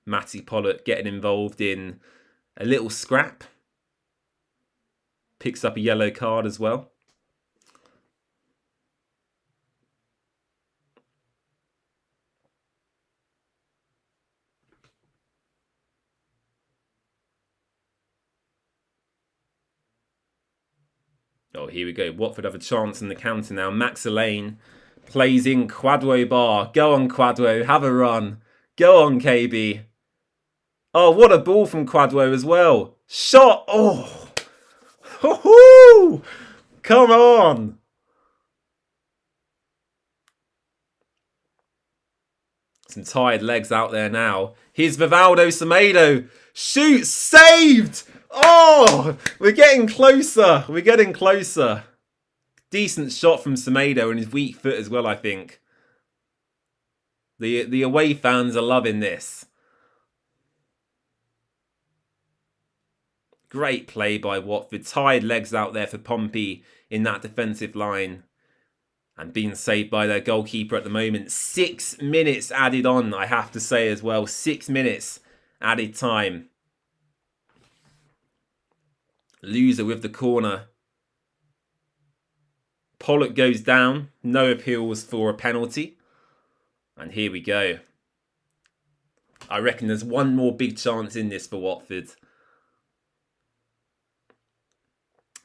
Speaker 1: Matty Pollock getting involved in a little scrap. Picks up a yellow card as well. Oh, here we go. Watford have a chance in the counter now. Max Elaine plays in Kwadwo Bar. Go on, Kwadwo. Have a run. Go on, KB. Oh, what a ball from Kwadwo as well. Shot. Oh. Woohoo! Come on. Some tired legs out there now. Here's Vivaldo Semedo. Shoot. Saved. Oh, we're getting closer. We're getting closer. Decent shot from Semedo and his weak foot as well, I think. The away fans are loving this. Great play by Watford. Tired legs out there for Pompey in that defensive line. And being saved by their goalkeeper at the moment. 6 minutes added on, I have to say as well. 6 minutes added time. Loser with the corner. Pollock goes down. No appeals for a penalty. And here we go. I reckon there's one more big chance in this for Watford.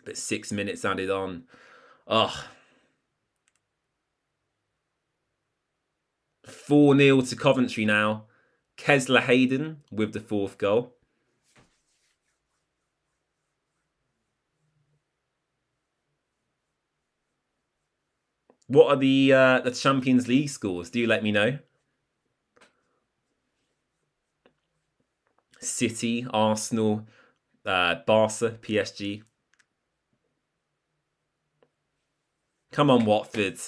Speaker 1: But 6 minutes added on. Oh. 4-0 to Coventry now. Kesler Hayden with the 4th goal. What are the Champions League scores? Do let me know. City, Arsenal, Barca, PSG. Come on, Watford.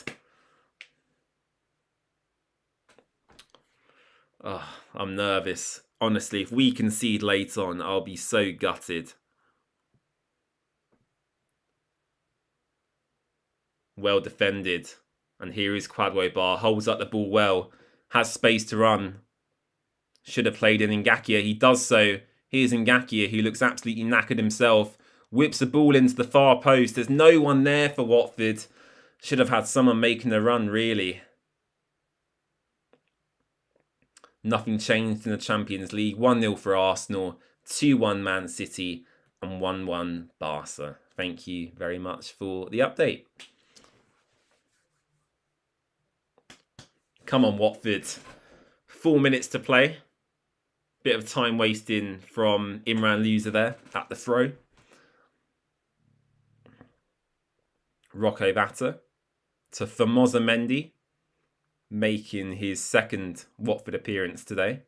Speaker 1: Oh, I'm nervous. Honestly, if we concede late on, I'll be so gutted. Well defended. And here is Quadwo. Holds up the ball well. Has space to run. Should have played in Ngakia. He does so. Here's Ngakia, who looks absolutely knackered himself. Whips the ball into the far post. There's no one there for Watford. Should have had someone making the run, really. Nothing changed in the Champions League. 1-0 for Arsenal, 2-1 Man City, and 1-1 Barca. Thank you very much for the update. Come on, Watford. 4 minutes to play. Bit of time wasting from Imran Loser there at the throw. Rocco Vata to Famosa Mendy, making his 2nd Watford appearance today.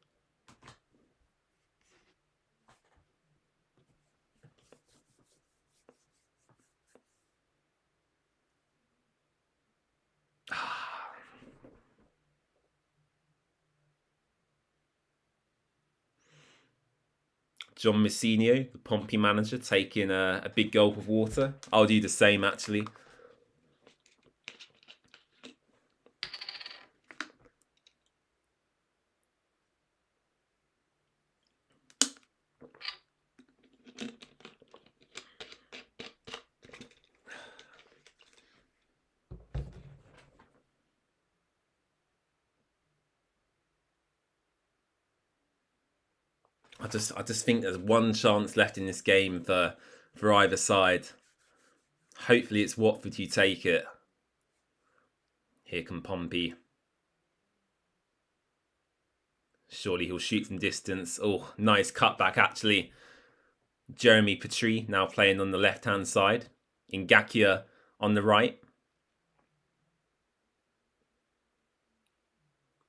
Speaker 1: John Messinio, the Pompey manager, taking a big gulp of water. I'll do the same, actually. I just think there's one chance left in this game for either side. Hopefully it's Watford who take it. Here come Pompey. Surely he'll shoot from distance. Oh, nice cutback actually. Jeremy Petrie now playing on the left-hand side. Ngakia on the right.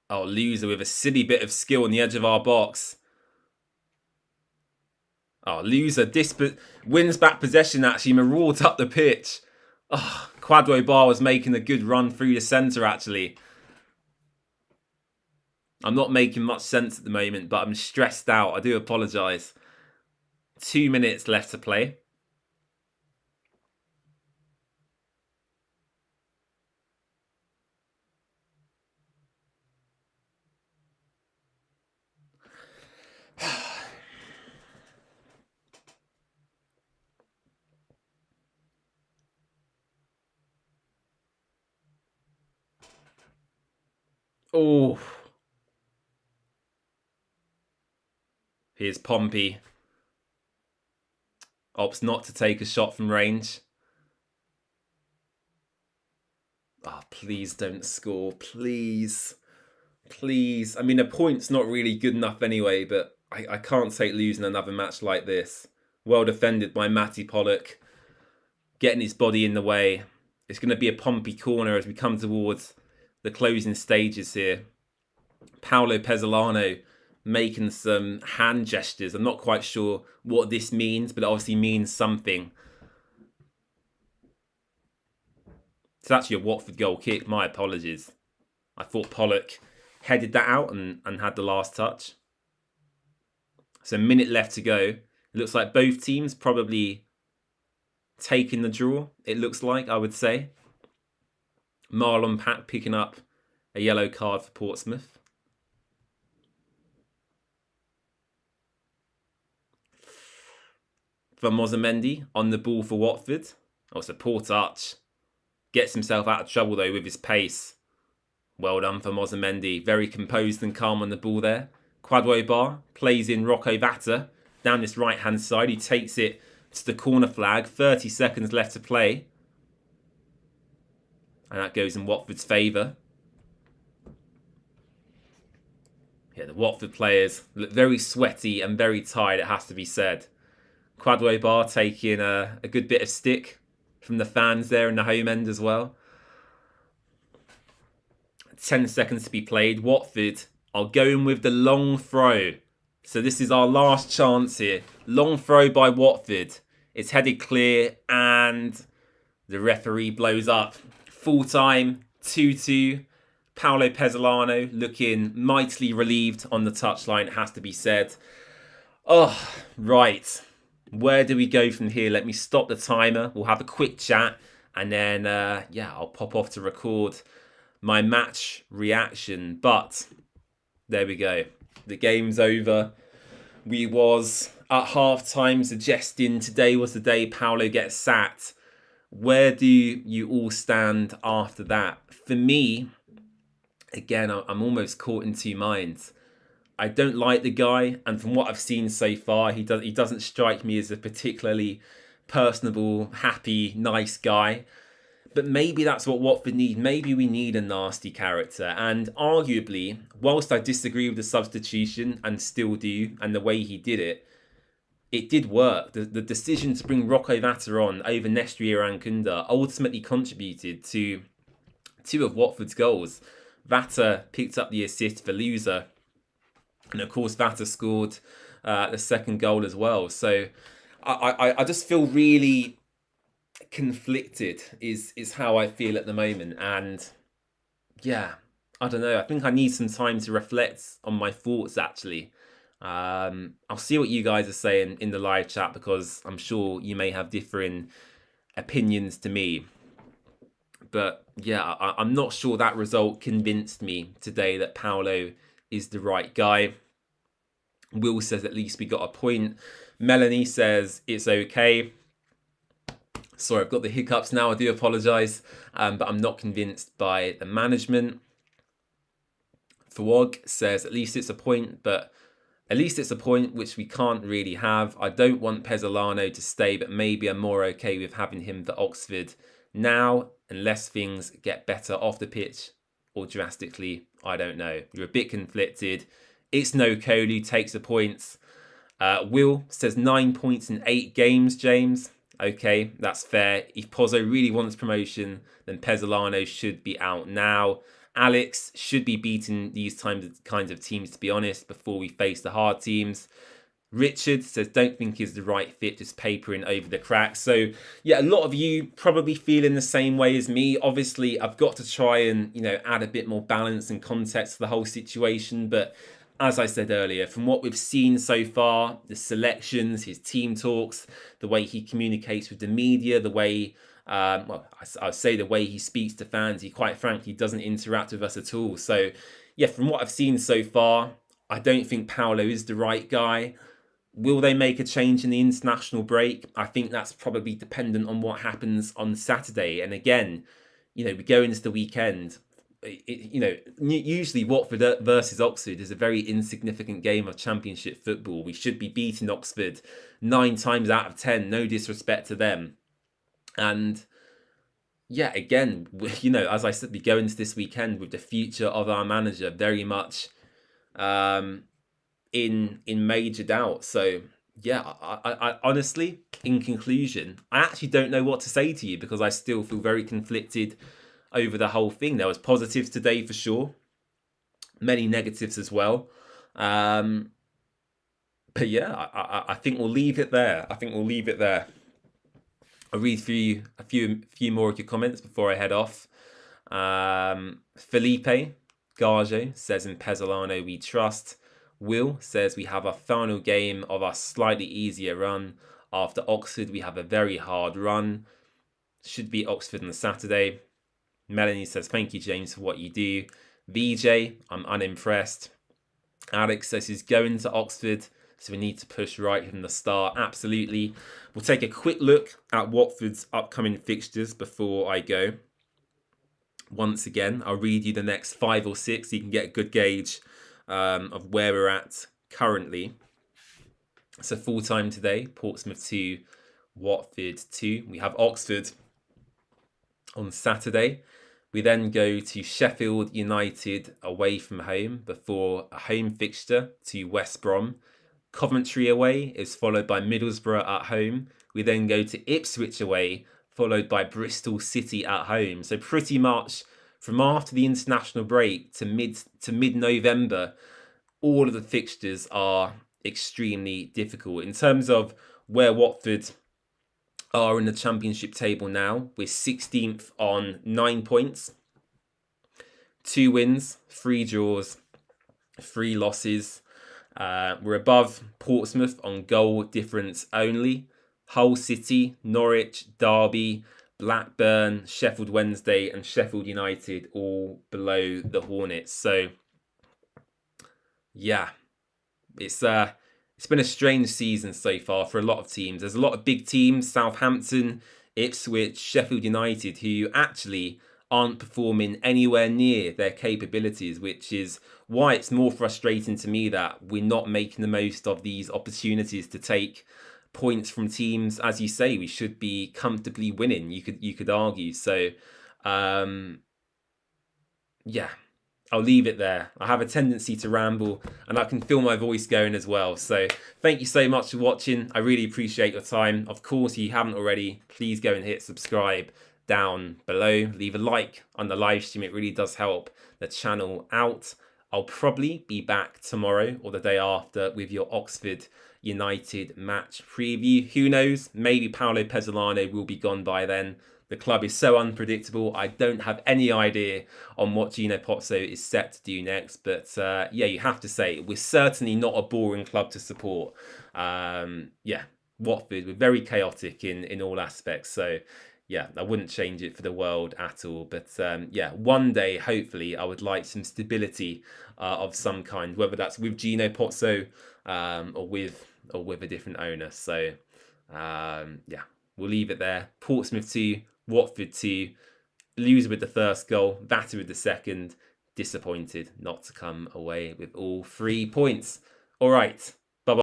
Speaker 1: Oh, Loser with a silly bit of skill on the edge of our box. Oh, Loser wins back possession, actually. Marauded up the pitch. Oh, Quadwo was making a good run through the centre, actually. I'm not making much sense at the moment, but I'm stressed out. I do apologise. 2 minutes left to play. Oh. Here's Pompey. Opts not to take a shot from range. Oh, please don't score. Please. Please. I mean, a point's not really good enough anyway, but I can't take losing another match like this. Well defended by Matty Pollock. Getting his body in the way. It's going to be a Pompey corner as we come towards the closing stages here. Paolo Pezzolano making some hand gestures. I'm not quite sure what this means, but it obviously means something. It's actually a Watford goal kick. My apologies. I thought Pollock headed that out and had the last touch. So a minute left to go. It looks like both teams probably taking the draw. It looks like, I would say. Marlon Pack picking up a yellow card for Portsmouth. Van Mozemendi on the ball for Watford. Also, poor touch. Gets himself out of trouble though with his pace. Well done for Mozemendi. Very composed and calm on the ball there. Quadwobar plays in Rocco Vata down this right-hand side. He takes it to the corner flag. 30 seconds left to play. And that goes in Watford's favour. Yeah, the Watford players look very sweaty and very tired, it has to be said. Quadwobar taking a good bit of stick from the fans there in the home end as well. 10 seconds to be played. Watford are going with the long throw. So this is our last chance here. Long throw by Watford. It's headed clear and the referee blows up. Full time, 2-2. Paolo Pezzolano looking mightily relieved on the touchline, it has to be said. Oh, right. Where do we go from here? Let me stop the timer. We'll have a quick chat. And then, I'll pop off to record my match reaction. But there we go. The game's over. We was at half-time suggesting today was the day Paolo gets sacked. Where do you all stand after that? For me, again, I'm almost caught in two minds. I don't like the guy, and from what I've seen so far, he doesn't strike me as a particularly personable, happy, nice guy. But maybe that's what Watford need. Maybe we need a nasty character. And arguably, whilst I disagree with the substitution, and still do, and the way he did it, it did work. The decision to bring Rocco Vata on over Nestri Irankunda ultimately contributed to two of Watford's goals. Vata picked up the assist for loser. And of course, Vata scored the second goal as well. So I just feel really conflicted is how I feel at the moment. And yeah, I don't know. I think I need some time to reflect on my thoughts, actually. I'll see what you guys are saying in the live chat, because I'm sure you may have differing opinions to me. But yeah, I'm not sure that result convinced me today that Paolo is the right guy. Will says at least we got a point. Melanie says it's okay. Sorry, I've got the hiccups now. I do apologise. But I'm not convinced by the management. Fawog says at least it's a point, but at least it's a point which we can't really have. I don't want Pezzolano to stay, but maybe I'm more okay with having him for Oxford now, unless things get better off the pitch or drastically. I don't know. You're a bit conflicted. It's no code who takes the points. Will says 9 points in 8 games, James. Okay, that's fair. If Pozzo really wants promotion, then Pezzolano should be out now. Alex should be beating these kinds of teams, to be honest, before we face the hard teams. Richard says, don't think he's the right fit, just papering over the cracks. So, yeah, a lot of you probably feel in the same way as me. Obviously, I've got to try and, add a bit more balance and context to the whole situation. But as I said earlier, from what we've seen so far, the selections, his team talks, the way he communicates with the media, the way, I'd say the way he speaks to fans, he quite frankly doesn't interact with us at all. So, yeah, from what I've seen so far, I don't think Paolo is the right guy. Will they make a change in the international break? I think that's probably dependent on what happens on Saturday. And again, we go into the weekend. Usually Watford versus Oxford is a very insignificant game of Championship football. We should be beating Oxford 9 times out of 10. No disrespect to them. And yeah, again, as I said, we go into this weekend with the future of our manager very much in major doubt. So yeah, I honestly, in conclusion, I actually don't know what to say to you, because I still feel very conflicted over the whole thing. There was positives today for sure, many negatives as well. But yeah, I think we'll leave it there. I'll read through a few more of your comments before I head off. Felipe Garjo says, in Pezzolano we trust. Will says, we have a final game of our slightly easier run. After Oxford, we have a very hard run. Should be Oxford on the Saturday. Melanie says, thank you, James, for what you do. VJ, I'm unimpressed. Alex says he's going to Oxford, so we need to push right from the start. Absolutely. We'll take a quick look at Watford's upcoming fixtures before I go. Once again, I'll read you the next 5 or 6 so you can get a good gauge of where we're at currently. So full time today, Portsmouth 2, Watford 2. We have Oxford on Saturday. We then go to Sheffield United away from home before a home fixture to West Brom. Coventry away is followed by Middlesbrough at home. We then go to Ipswich away, followed by Bristol City at home. So pretty much from after the international break to mid-November, all of the fixtures are extremely difficult. In terms of where Watford are in the Championship table now, we're 16th on 9 points. 2 wins, 3 draws, 3 losses. We're above Portsmouth on goal difference only. Hull City, Norwich, Derby, Blackburn, Sheffield Wednesday and Sheffield United all below the Hornets. So, yeah, it's been a strange season so far for a lot of teams. There's a lot of big teams, Southampton, Ipswich, Sheffield United, who actually aren't performing anywhere near their capabilities, which is why it's more frustrating to me that we're not making the most of these opportunities to take points from teams. As you say, we should be comfortably winning, you could argue. So, yeah. I'll leave it there. I have a tendency to ramble and I can feel my voice going as well. So thank you so much for watching. I really appreciate your time. Of course, if you haven't already, please go and hit subscribe down below. Leave a like on the live stream. It really does help the channel out. I'll probably be back tomorrow or the day after with your Oxford United match preview. Who knows? Maybe Paolo Pezzolano will be gone by then. The club is so unpredictable. I don't have any idea on what Gino Pozzo is set to do next. But yeah, you have to say, we're certainly not a boring club to support. Yeah, Watford, we're very chaotic in all aspects. So yeah, I wouldn't change it for the world at all. But yeah, one day, hopefully, I would like some stability of some kind, whether that's with Gino Pozzo or with a different owner. So yeah, we'll leave it there. Portsmouth 2, Watford 2, lose with the first goal, batter with the second. Disappointed not to come away with all 3 points. All right,